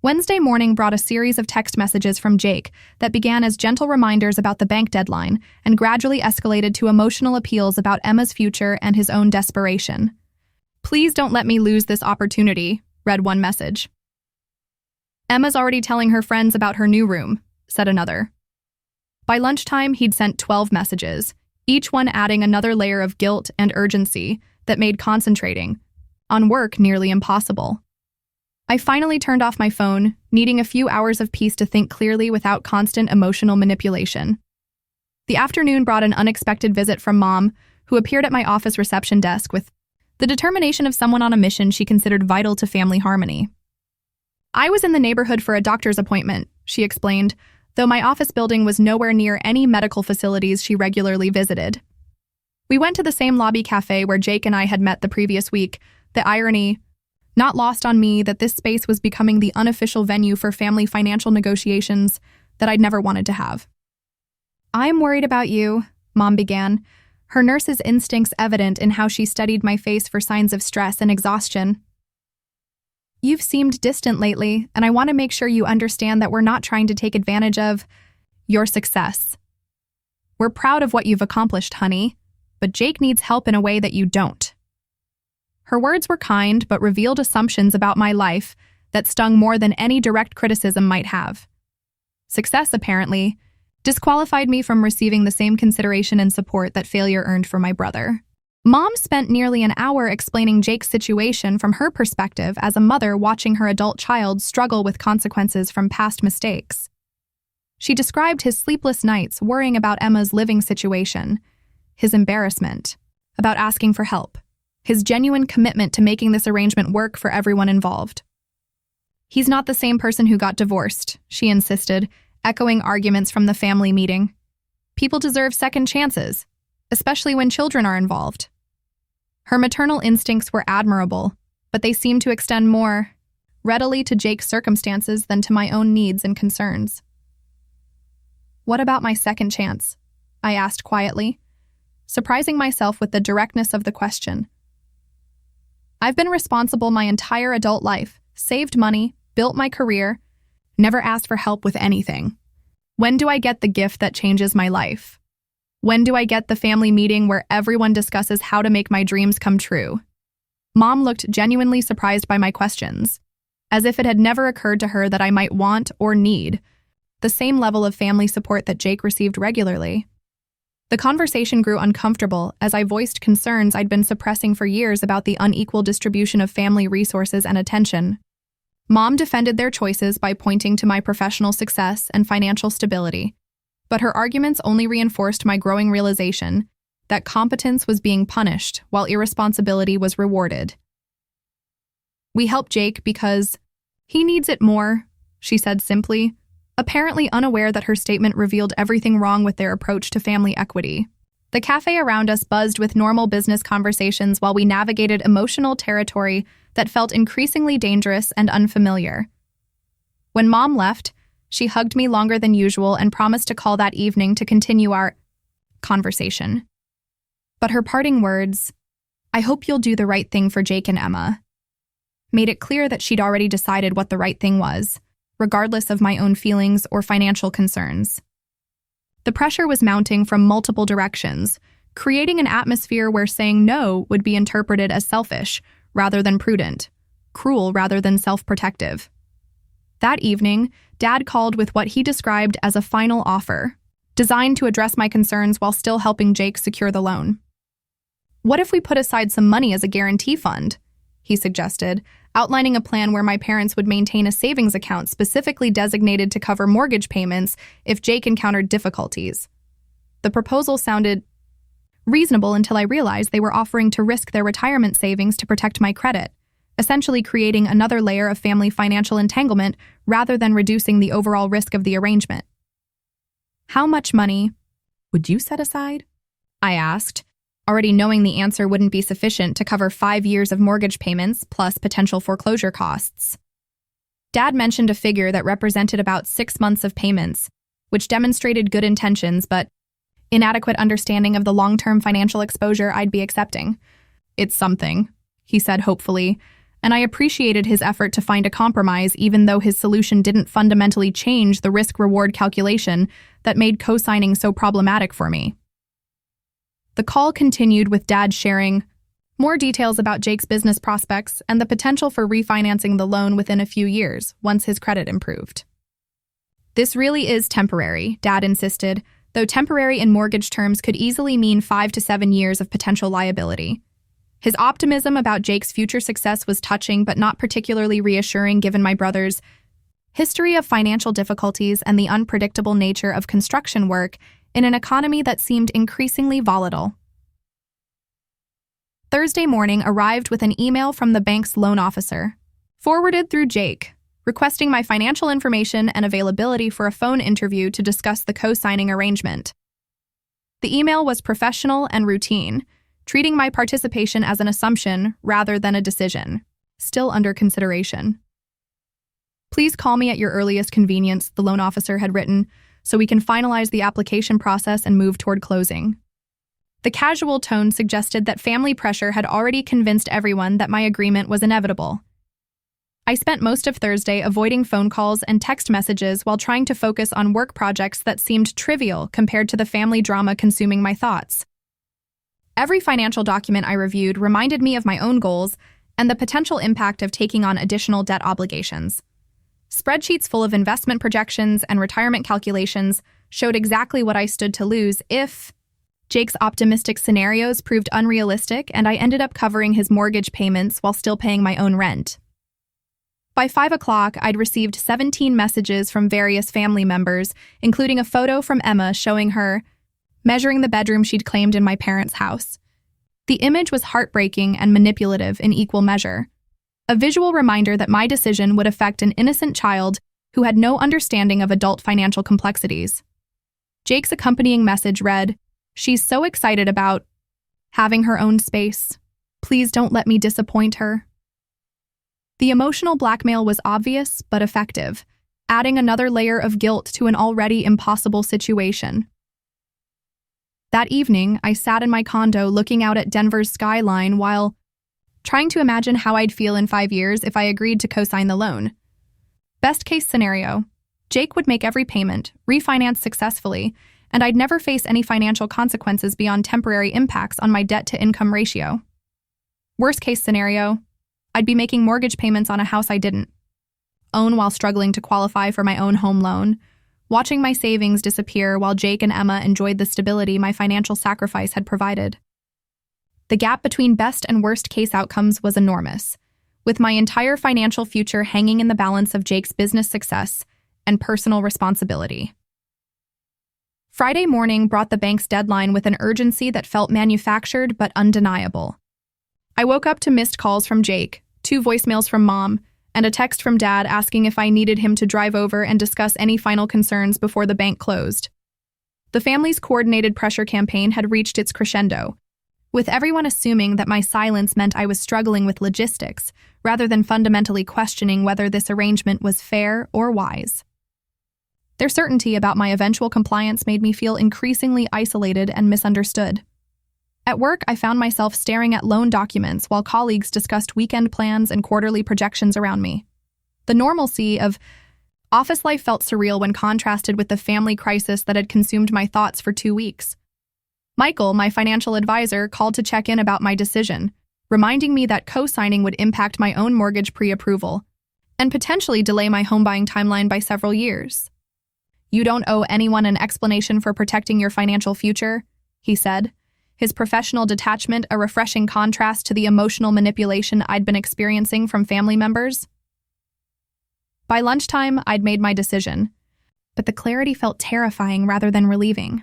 Wednesday morning brought a series of text messages from Jake that began as gentle reminders about the bank deadline and gradually escalated to emotional appeals about Emma's future and his own desperation. "Please don't let me lose this opportunity," read one message. "Emma's already telling her friends about her new room," said another. By lunchtime, he'd sent 12 messages, each one adding another layer of guilt and urgency that made concentrating on work nearly impossible. I finally turned off my phone, needing a few hours of peace to think clearly without constant emotional manipulation. The afternoon brought an unexpected visit from Mom, who appeared at my office reception desk with the determination of someone on a mission she considered vital to family harmony. "I was in the neighborhood for a doctor's appointment," she explained, though my office building was nowhere near any medical facilities she regularly visited. We went to the same lobby cafe where Jake and I had met the previous week, the irony not lost on me that this space was becoming the unofficial venue for family financial negotiations that I'd never wanted to have. "I'm worried about you," Mom began, her nurse's instincts evident in how she studied my face for signs of stress and exhaustion. "You've seemed distant lately, and I want to make sure you understand that we're not trying to take advantage of your success. We're proud of what you've accomplished, honey, but Jake needs help in a way that you don't." Her words were kind, but revealed assumptions about my life that stung more than any direct criticism might have. Success, apparently, disqualified me from receiving the same consideration and support that failure earned for my brother. Mom spent nearly an hour explaining Jake's situation from her perspective as a mother watching her adult child struggle with consequences from past mistakes. She described his sleepless nights worrying about Emma's living situation, his embarrassment about asking for help, his genuine commitment to making this arrangement work for everyone involved. "He's not the same person who got divorced," she insisted, echoing arguments from the family meeting. "People deserve second chances, especially when children are involved." Her maternal instincts were admirable, but they seemed to extend more readily to Jake's circumstances than to my own needs and concerns. "What about my second chance?" I asked quietly, surprising myself with the directness of the question. "I've been responsible my entire adult life, saved money, built my career, never asked for help with anything. When do I get the gift that changes my life? When do I get the family meeting where everyone discusses how to make my dreams come true?" Mom looked genuinely surprised by my questions, as if it had never occurred to her that I might want or need the same level of family support that Jake received regularly. The conversation grew uncomfortable as I voiced concerns I'd been suppressing for years about the unequal distribution of family resources and attention. Mom defended their choices by pointing to my professional success and financial stability, but her arguments only reinforced my growing realization that competence was being punished while irresponsibility was rewarded. "We help Jake because he needs it more," she said simply, apparently unaware that her statement revealed everything wrong with their approach to family equity. The cafe around us buzzed with normal business conversations while we navigated emotional territory that felt increasingly dangerous and unfamiliar. When Mom left, she hugged me longer than usual and promised to call that evening to continue our conversation. But her parting words, "I hope you'll do the right thing for Jake and Emma," made it clear that she'd already decided what the right thing was, regardless of my own feelings or financial concerns. The pressure was mounting from multiple directions, creating an atmosphere where saying no would be interpreted as selfish rather than prudent, cruel rather than self-protective. That evening, Dad called with what he described as a final offer, designed to address my concerns while still helping Jake secure the loan. "What if we put aside some money as a guarantee fund?" he suggested, outlining a plan where my parents would maintain a savings account specifically designated to cover mortgage payments if Jake encountered difficulties. The proposal sounded reasonable until I realized they were offering to risk their retirement savings to protect my credit, essentially creating another layer of family financial entanglement rather than reducing the overall risk of the arrangement. "How much money would you set aside?" I asked, already knowing the answer wouldn't be sufficient to cover 5 years of mortgage payments plus potential foreclosure costs. Dad mentioned a figure that represented about 6 months of payments, which demonstrated good intentions but inadequate understanding of the long-term financial exposure I'd be accepting. "It's something," he said hopefully, and I appreciated his effort to find a compromise even though his solution didn't fundamentally change the risk-reward calculation that made co-signing so problematic for me. The call continued with Dad sharing more details about Jake's business prospects and the potential for refinancing the loan within a few years once his credit improved. "This really is temporary," Dad insisted, though temporary in mortgage terms could easily mean 5 to 7 years of potential liability. His optimism about Jake's future success was touching but not particularly reassuring given my brother's history of financial difficulties and the unpredictable nature of construction work in an economy that seemed increasingly volatile. Thursday morning arrived with an email from the bank's loan officer, forwarded through Jake, requesting my financial information and availability for a phone interview to discuss the co-signing arrangement. The email was professional and routine, treating my participation as an assumption rather than a decision, still under consideration. "Please call me at your earliest convenience," the loan officer had written, "so we can finalize the application process and move toward closing." The casual tone suggested that family pressure had already convinced everyone that my agreement was inevitable. I spent most of Thursday avoiding phone calls and text messages while trying to focus on work projects that seemed trivial compared to the family drama consuming my thoughts. Every financial document I reviewed reminded me of my own goals and the potential impact of taking on additional debt obligations. Spreadsheets full of investment projections and retirement calculations showed exactly what I stood to lose if Jake's optimistic scenarios proved unrealistic and I ended up covering his mortgage payments while still paying my own rent. By 5 o'clock, I'd received 17 messages from various family members, including a photo from Emma showing her measuring the bedroom she'd claimed in my parents' house. The image was heartbreaking and manipulative in equal measure, a visual reminder that my decision would affect an innocent child who had no understanding of adult financial complexities. Jake's accompanying message read, "She's so excited about having her own space. Please don't let me disappoint her." The emotional blackmail was obvious but effective, adding another layer of guilt to an already impossible situation. That evening, I sat in my condo looking out at Denver's skyline while trying to imagine how I'd feel in 5 years if I agreed to co-sign the loan. Best case scenario, Jake would make every payment, refinance successfully, and I'd never face any financial consequences beyond temporary impacts on my debt-to-income ratio. Worst case scenario, I'd be making mortgage payments on a house I didn't own while struggling to qualify for my own home loan, watching my savings disappear while Jake and Emma enjoyed the stability my financial sacrifice had provided. The gap between best and worst case outcomes was enormous, with my entire financial future hanging in the balance of Jake's business success and personal responsibility. Friday morning brought the bank's deadline with an urgency that felt manufactured but undeniable. I woke up to missed calls from Jake, 2 voicemails from Mom, and a text from Dad asking if I needed him to drive over and discuss any final concerns before the bank closed. The family's coordinated pressure campaign had reached its crescendo, with everyone assuming that my silence meant I was struggling with logistics, rather than fundamentally questioning whether this arrangement was fair or wise. Their certainty about my eventual compliance made me feel increasingly isolated and misunderstood. At work, I found myself staring at loan documents while colleagues discussed weekend plans and quarterly projections around me. The normalcy of office life felt surreal when contrasted with the family crisis that had consumed my thoughts for 2 weeks. Michael, my financial advisor, called to check in about my decision, reminding me that co-signing would impact my own mortgage pre-approval and potentially delay my home buying timeline by several years. "You don't owe anyone an explanation for protecting your financial future," he said, his professional detachment a refreshing contrast to the emotional manipulation I'd been experiencing from family members. By lunchtime, I'd made my decision, but the clarity felt terrifying rather than relieving.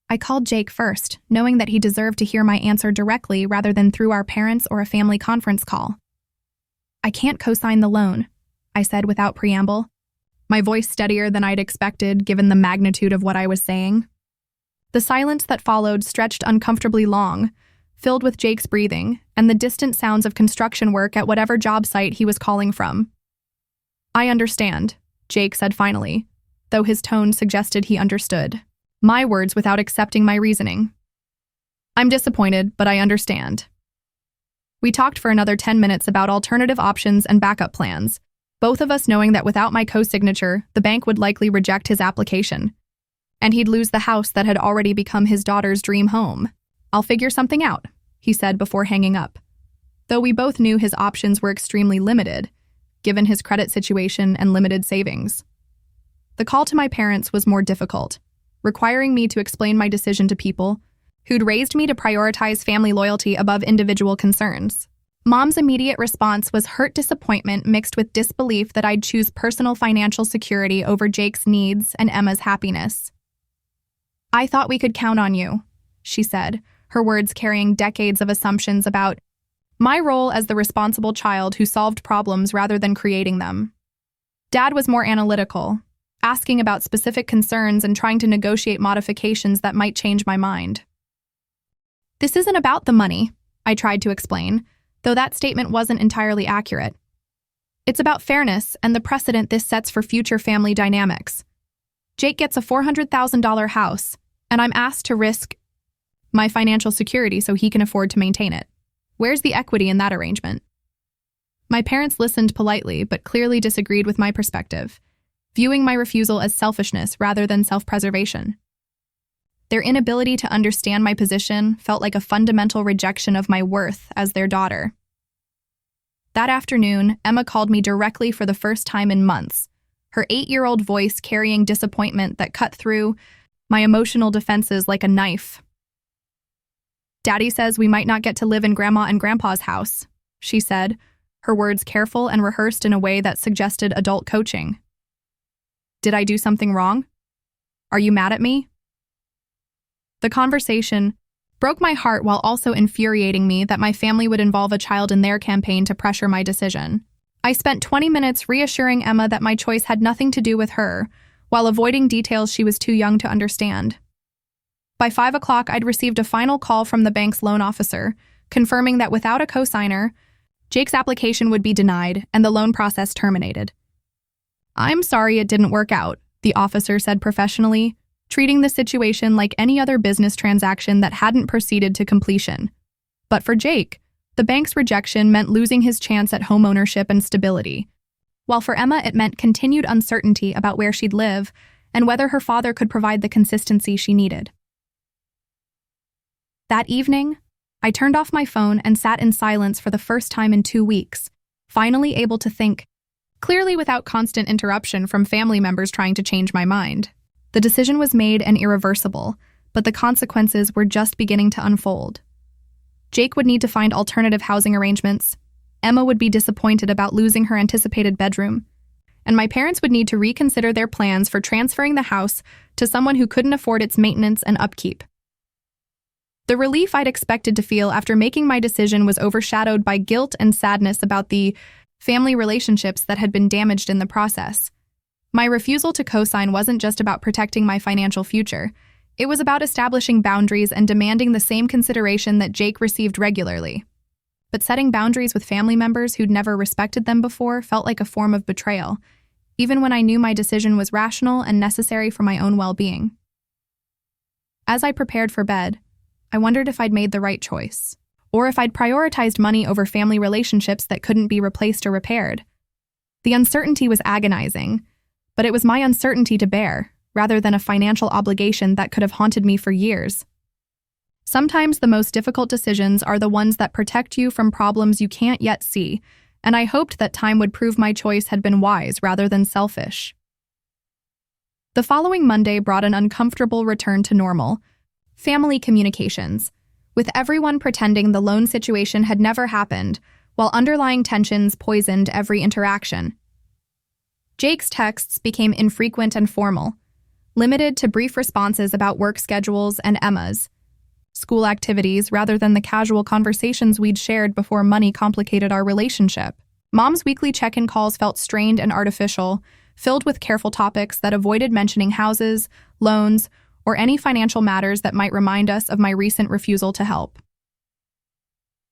I called Jake first, knowing that he deserved to hear my answer directly rather than through our parents or a family conference call. "I can't co-sign the loan," I said without preamble, my voice steadier than I'd expected given the magnitude of what I was saying. The silence that followed stretched uncomfortably long, filled with Jake's breathing and the distant sounds of construction work at whatever job site he was calling from. "I understand," Jake said finally, though his tone suggested he understood my words without accepting my reasoning. "I'm disappointed, but I understand." We talked for another 10 minutes about alternative options and backup plans, both of us knowing that without my co-signature, the bank would likely reject his application, and he'd lose the house that had already become his daughter's dream home. "I'll figure something out," he said before hanging up, though we both knew his options were extremely limited, given his credit situation and limited savings. The call to my parents was more difficult, requiring me to explain my decision to people who'd raised me to prioritize family loyalty above individual concerns. Mom's immediate response was hurt disappointment mixed with disbelief that I'd choose personal financial security over Jake's needs and Emma's happiness. "I thought we could count on you," she said, her words carrying decades of assumptions about my role as the responsible child who solved problems rather than creating them. Dad was more analytical, asking about specific concerns and trying to negotiate modifications that might change my mind. "This isn't about the money," I tried to explain, though that statement wasn't entirely accurate. "It's about fairness and the precedent this sets for future family dynamics. Jake gets a $400,000 house, and I'm asked to risk my financial security so he can afford to maintain it. Where's the equity in that arrangement?" My parents listened politely but clearly disagreed with my perspective, viewing my refusal as selfishness rather than self-preservation. Their inability to understand my position felt like a fundamental rejection of my worth as their daughter. That afternoon, Emma called me directly for the first time in months, her 8-year-old voice carrying disappointment that cut through my emotional defenses like a knife. "Daddy says we might not get to live in Grandma and Grandpa's house," she said, her words careful and rehearsed in a way that suggested adult coaching. "Did I do something wrong? Are you mad at me?" The conversation broke my heart while also infuriating me that my family would involve a child in their campaign to pressure my decision. I spent 20 minutes reassuring Emma that my choice had nothing to do with her, while avoiding details she was too young to understand. By 5 o'clock, I'd received a final call from the bank's loan officer, confirming that without a cosigner, Jake's application would be denied and the loan process terminated. "I'm sorry it didn't work out," the officer said professionally, treating the situation like any other business transaction that hadn't proceeded to completion. But for Jake, the bank's rejection meant losing his chance at home ownership and stability, while for Emma it meant continued uncertainty about where she'd live and whether her father could provide the consistency she needed. That evening, I turned off my phone and sat in silence for the first time in 2 weeks, finally able to think clearly without constant interruption from family members trying to change my mind. The decision was made and irreversible, but the consequences were just beginning to unfold. Jake would need to find alternative housing arrangements, Emma would be disappointed about losing her anticipated bedroom, and my parents would need to reconsider their plans for transferring the house to someone who couldn't afford its maintenance and upkeep. The relief I'd expected to feel after making my decision was overshadowed by guilt and sadness about the family relationships that had been damaged in the process. My refusal to co-sign wasn't just about protecting my financial future. It was about establishing boundaries and demanding the same consideration that Jake received regularly. But setting boundaries with family members who'd never respected them before felt like a form of betrayal, even when I knew my decision was rational and necessary for my own well-being. As I prepared for bed, I wondered if I'd made the right choice, or if I'd prioritized money over family relationships that couldn't be replaced or repaired. The uncertainty was agonizing, but it was my uncertainty to bear, rather than a financial obligation that could have haunted me for years. Sometimes the most difficult decisions are the ones that protect you from problems you can't yet see, and I hoped that time would prove my choice had been wise rather than selfish. The following Monday brought an uncomfortable return to normal: family communications, with everyone pretending the loan situation had never happened, while underlying tensions poisoned every interaction. Jake's texts became infrequent and formal, limited to brief responses about work schedules and Emma's school activities rather than the casual conversations we'd shared before money complicated our relationship. Mom's weekly check-in calls felt strained and artificial, filled with careful topics that avoided mentioning houses, loans, or any financial matters that might remind us of my recent refusal to help.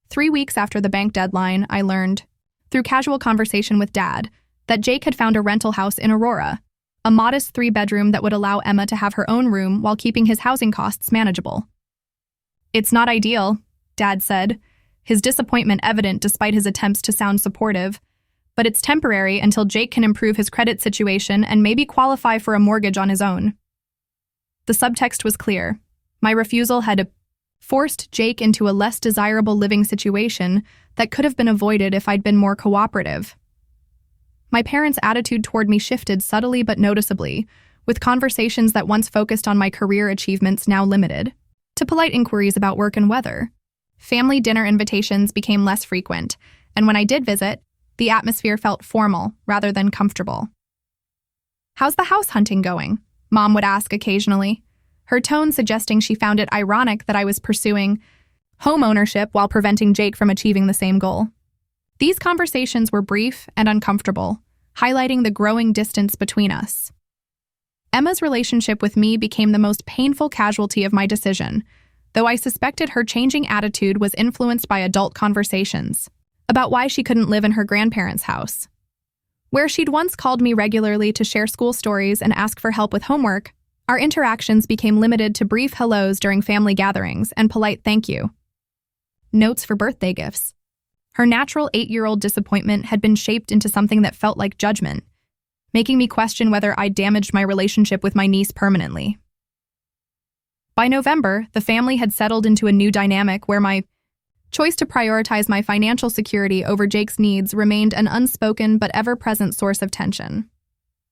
3 weeks after the bank deadline, I learned, through casual conversation with Dad, that Jake had found a rental house in Aurora, a modest 3-bedroom that would allow Emma to have her own room while keeping his housing costs manageable. "It's not ideal," Dad said, his disappointment evident despite his attempts to sound supportive, "but it's temporary until Jake can improve his credit situation and maybe qualify for a mortgage on his own." The subtext was clear. My refusal had forced Jake into a less desirable living situation that could have been avoided if I'd been more cooperative. My parents' attitude toward me shifted subtly but noticeably, with conversations that once focused on my career achievements now limited to polite inquiries about work and weather. Family dinner invitations became less frequent, and when I did visit, the atmosphere felt formal rather than comfortable. "How's the house hunting going?" Mom would ask occasionally, her tone suggesting she found it ironic that I was pursuing home ownership while preventing Jake from achieving the same goal. These conversations were brief and uncomfortable, highlighting the growing distance between us. Emma's relationship with me became the most painful casualty of my decision, though I suspected her changing attitude was influenced by adult conversations about why she couldn't live in her grandparents' house. Where she'd once called me regularly to share school stories and ask for help with homework, our interactions became limited to brief hellos during family gatherings and polite thank you notes for birthday gifts. Her natural 8-year-old disappointment had been shaped into something that felt like judgment, making me question whether I'd damaged my relationship with my niece permanently. By November, the family had settled into a new dynamic where my choice to prioritize my financial security over Jake's needs remained an unspoken but ever-present source of tension.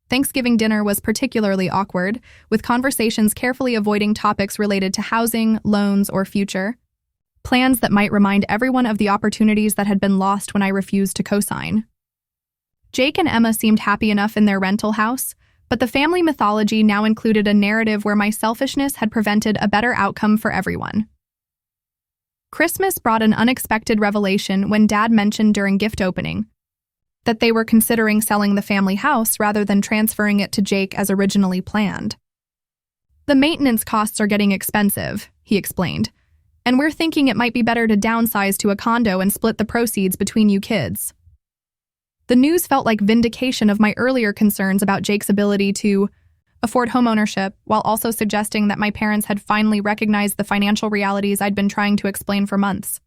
Thanksgiving dinner was particularly awkward, with conversations carefully avoiding topics related to housing, loans, or future plans that might remind everyone of the opportunities that had been lost when I refused to co-sign. Jake and Emma seemed happy enough in their rental house, but the family mythology now included a narrative where my selfishness had prevented a better outcome for everyone. Christmas brought an unexpected revelation when Dad mentioned during gift opening that they were considering selling the family house rather than transferring it to Jake as originally planned. "The maintenance costs are getting expensive," he explained, "and we're thinking it might be better to downsize to a condo and split the proceeds between you kids." The news felt like vindication of my earlier concerns about Jake's ability to afford homeownership, while also suggesting that my parents had finally recognized the financial realities I'd been trying to explain for months.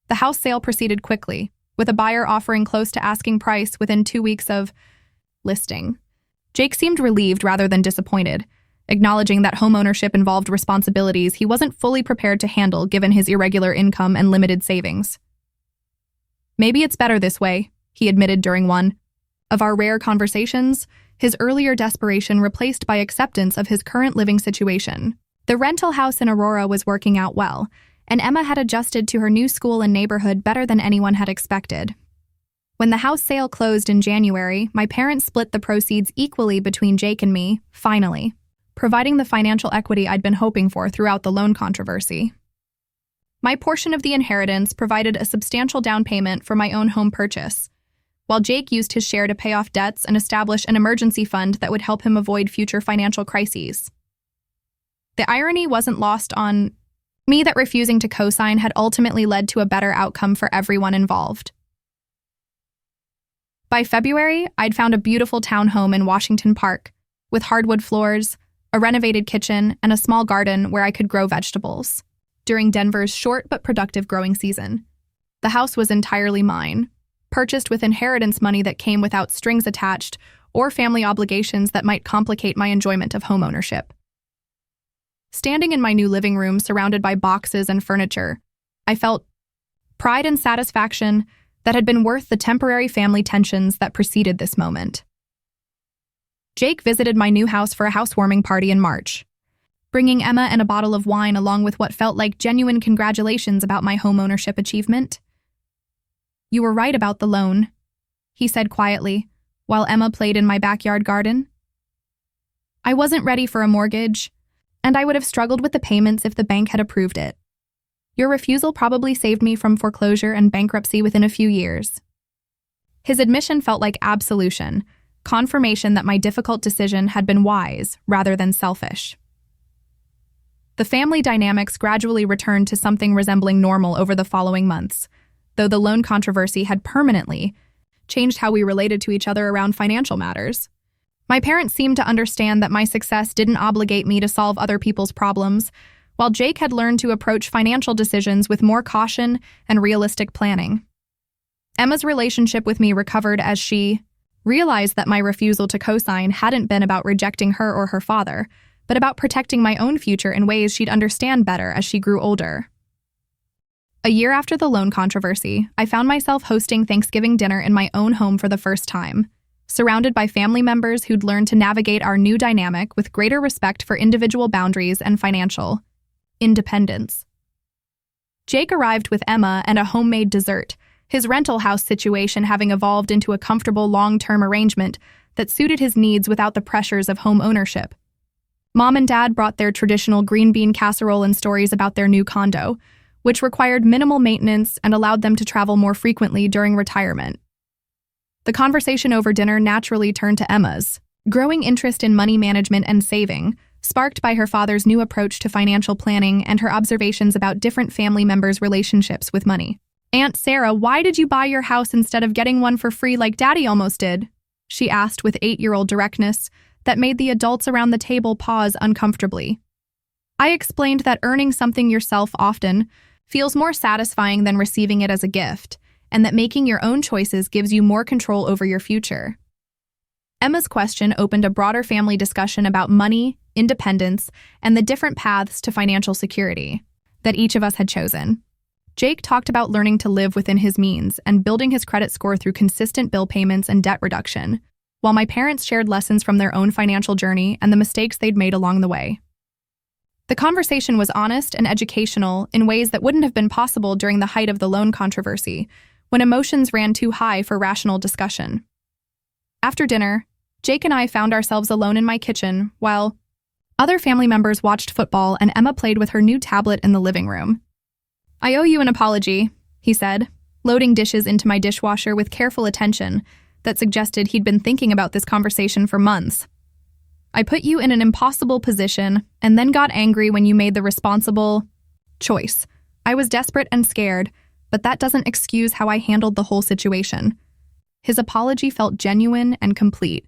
The house sale proceeded quickly, with a buyer offering close to asking price within 2 weeks of listing. Jake seemed relieved rather than disappointed, acknowledging that homeownership involved responsibilities he wasn't fully prepared to handle given his irregular income and limited savings. "Maybe it's better this way," he admitted during one of our rare conversations, his earlier desperation replaced by acceptance of his current living situation. The rental house in Aurora was working out well, and Emma had adjusted to her new school and neighborhood better than anyone had expected. When the house sale closed in January, my parents split the proceeds equally between Jake and me, finally, providing the financial equity I'd been hoping for throughout the loan controversy. My portion of the inheritance provided a substantial down payment for my own home purchase, while Jake used his share to pay off debts and establish an emergency fund that would help him avoid future financial crises. The irony wasn't lost on me that refusing to co-sign had ultimately led to a better outcome for everyone involved. By February, I'd found a beautiful townhome in Washington Park, with hardwood floors, a renovated kitchen, and a small garden where I could grow vegetables. During Denver's short but productive growing season, the house was entirely mine, purchased with inheritance money that came without strings attached or family obligations that might complicate my enjoyment of homeownership. Standing in my new living room surrounded by boxes and furniture, I felt pride and satisfaction that had been worth the temporary family tensions that preceded this moment. Jake visited my new house for a housewarming party in March. bringing Emma and a bottle of wine along with what felt like genuine congratulations about my homeownership achievement. "You were right about the loan," he said quietly, while Emma played in my backyard garden. "I wasn't ready for a mortgage, and I would have struggled with the payments if the bank had approved it. Your refusal probably saved me from foreclosure and bankruptcy within a few years." His admission felt like absolution, confirmation that my difficult decision had been wise rather than selfish. The family dynamics gradually returned to something resembling normal over the following months, though the loan controversy had permanently changed how we related to each other around financial matters. My parents seemed to understand that my success didn't obligate me to solve other people's problems, while Jake had learned to approach financial decisions with more caution and realistic planning. Emma's relationship with me recovered as she realized that my refusal to co-sign hadn't been about rejecting her or her father, but about protecting my own future in ways she'd understand better as she grew older. A year after the loan controversy, I found myself hosting Thanksgiving dinner in my own home for the first time, surrounded by family members who'd learned to navigate our new dynamic with greater respect for individual boundaries and financial independence. Jake arrived with Emma and a homemade dessert, his rental house situation having evolved into a comfortable long-term arrangement that suited his needs without the pressures of home ownership. Mom and Dad brought their traditional green bean casserole and stories about their new condo, which required minimal maintenance and allowed them to travel more frequently during retirement. The conversation over dinner naturally turned to Emma's growing interest in money management and saving, sparked by her father's new approach to financial planning and her observations about different family members' relationships with money. "Aunt Sarah, why did you buy your house instead of getting one for free like Daddy almost did?" she asked with 8-year-old directness that made the adults around the table pause uncomfortably. I explained that earning something yourself often feels more satisfying than receiving it as a gift, and that making your own choices gives you more control over your future. Emma's question opened a broader family discussion about money, independence, and the different paths to financial security that each of us had chosen. Jake talked about learning to live within his means and building his credit score through consistent bill payments and debt reduction, while my parents shared lessons from their own financial journey and the mistakes they'd made along the way. The conversation was honest and educational in ways that wouldn't have been possible during the height of the loan controversy, when emotions ran too high for rational discussion. After dinner, Jake and I found ourselves alone in my kitchen while other family members watched football and Emma played with her new tablet in the living room. "I owe you an apology," he said, loading dishes into my dishwasher with careful attention that suggested he'd been thinking about this conversation for months. "I put you in an impossible position and then got angry when you made the responsible choice. I was desperate and scared, but that doesn't excuse how I handled the whole situation." His apology felt genuine and complete,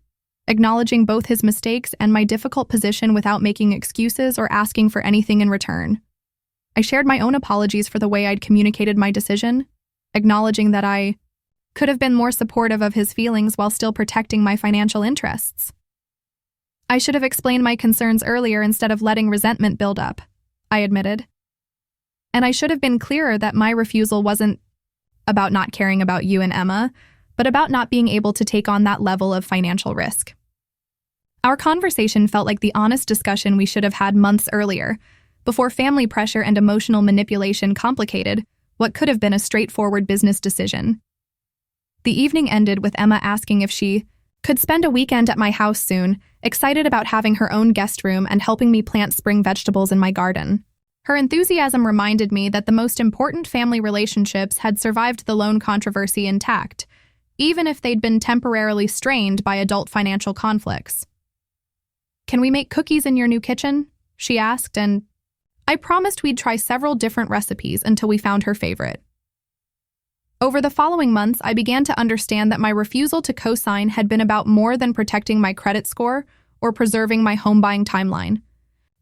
acknowledging both his mistakes and my difficult position without making excuses or asking for anything in return. I shared my own apologies for the way I'd communicated my decision, acknowledging that I could have been more supportive of his feelings while still protecting my financial interests. "I should have explained my concerns earlier instead of letting resentment build up," I admitted. "And I should have been clearer that my refusal wasn't about not caring about you and Emma, but about not being able to take on that level of financial risk." Our conversation felt like the honest discussion we should have had months earlier, before family pressure and emotional manipulation complicated what could have been a straightforward business decision. The evening ended with Emma asking if she could spend a weekend at my house soon, excited about having her own guest room and helping me plant spring vegetables in my garden. Her enthusiasm reminded me that the most important family relationships had survived the loan controversy intact, even if they'd been temporarily strained by adult financial conflicts. "Can we make cookies in your new kitchen?" she asked, and I promised we'd try several different recipes until we found her favorite. Over the following months, I began to understand that my refusal to co-sign had been about more than protecting my credit score or preserving my home buying timeline.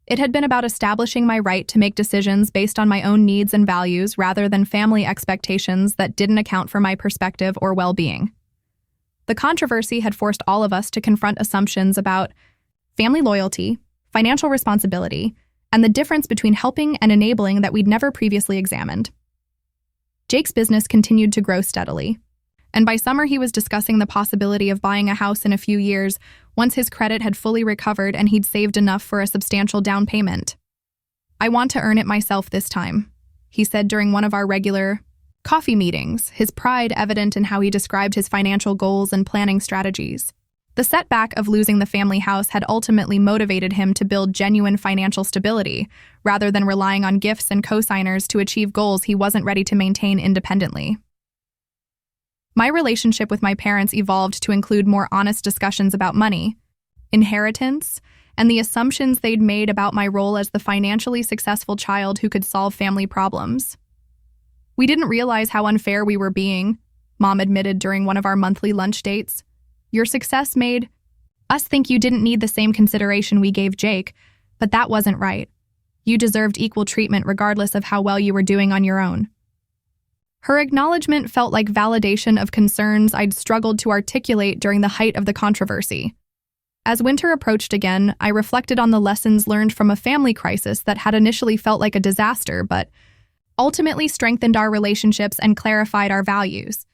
It had been about establishing my right to make decisions based on my own needs and values rather than family expectations that didn't account for my perspective or well-being. The controversy had forced all of us to confront assumptions about family loyalty, financial responsibility, and the difference between helping and enabling that we'd never previously examined. Jake's business continued to grow steadily, and by summer he was discussing the possibility of buying a house in a few years once his credit had fully recovered and he'd saved enough for a substantial down payment. "I want to earn it myself this time," he said during one of our regular coffee meetings, his pride evident in how he described his financial goals and planning strategies. The setback of losing the family house had ultimately motivated him to build genuine financial stability, rather than relying on gifts and cosigners to achieve goals he wasn't ready to maintain independently. My relationship with my parents evolved to include more honest discussions about money, inheritance, and the assumptions they'd made about my role as the financially successful child who could solve family problems. "We didn't realize how unfair we were being," Mom admitted during one of our monthly lunch dates. "Your success made us think you didn't need the same consideration we gave Jake, but that wasn't right. You deserved equal treatment regardless of how well you were doing on your own." Her acknowledgement felt like validation of concerns I'd struggled to articulate during the height of the controversy. As winter approached again, I reflected on the lessons learned from a family crisis that had initially felt like a disaster, but ultimately strengthened our relationships and clarified our values.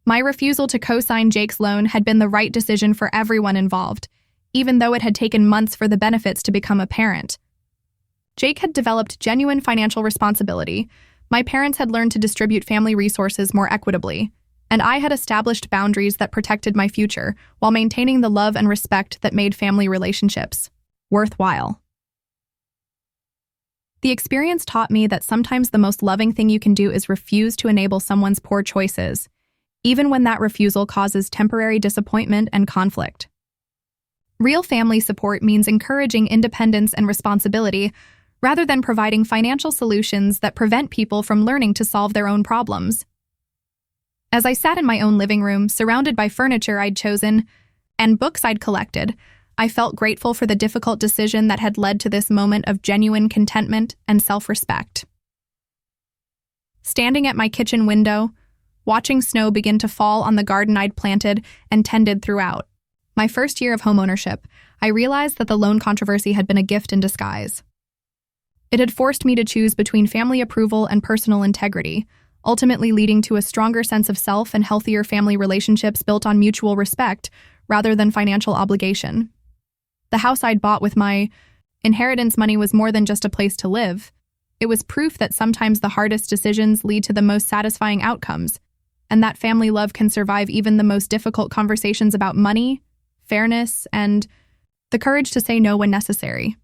My refusal to co-sign Jake's loan had been the right decision for everyone involved, even though it had taken months for the benefits to become apparent. Jake had developed genuine financial responsibility, my parents had learned to distribute family resources more equitably, and I had established boundaries that protected my future while maintaining the love and respect that made family relationships worthwhile. The experience taught me that sometimes the most loving thing you can do is refuse to enable someone's poor choices, even when that refusal causes temporary disappointment and conflict. Real family support means encouraging independence and responsibility, rather than providing financial solutions that prevent people from learning to solve their own problems. As I sat in my own living room, surrounded by furniture I'd chosen and books I'd collected, I felt grateful for the difficult decision that had led to this moment of genuine contentment and self-respect. Standing at my kitchen window, watching snow begin to fall on the garden I'd planted and tended throughout my first year of homeownership, I realized that the loan controversy had been a gift in disguise. It had forced me to choose between family approval and personal integrity, ultimately leading to a stronger sense of self and healthier family relationships built on mutual respect rather than financial obligation. The house I'd bought with my inheritance money was more than just a place to live. It was proof that sometimes the hardest decisions lead to the most satisfying outcomes, and that family love can survive even the most difficult conversations about money, fairness, and the courage to say no when necessary.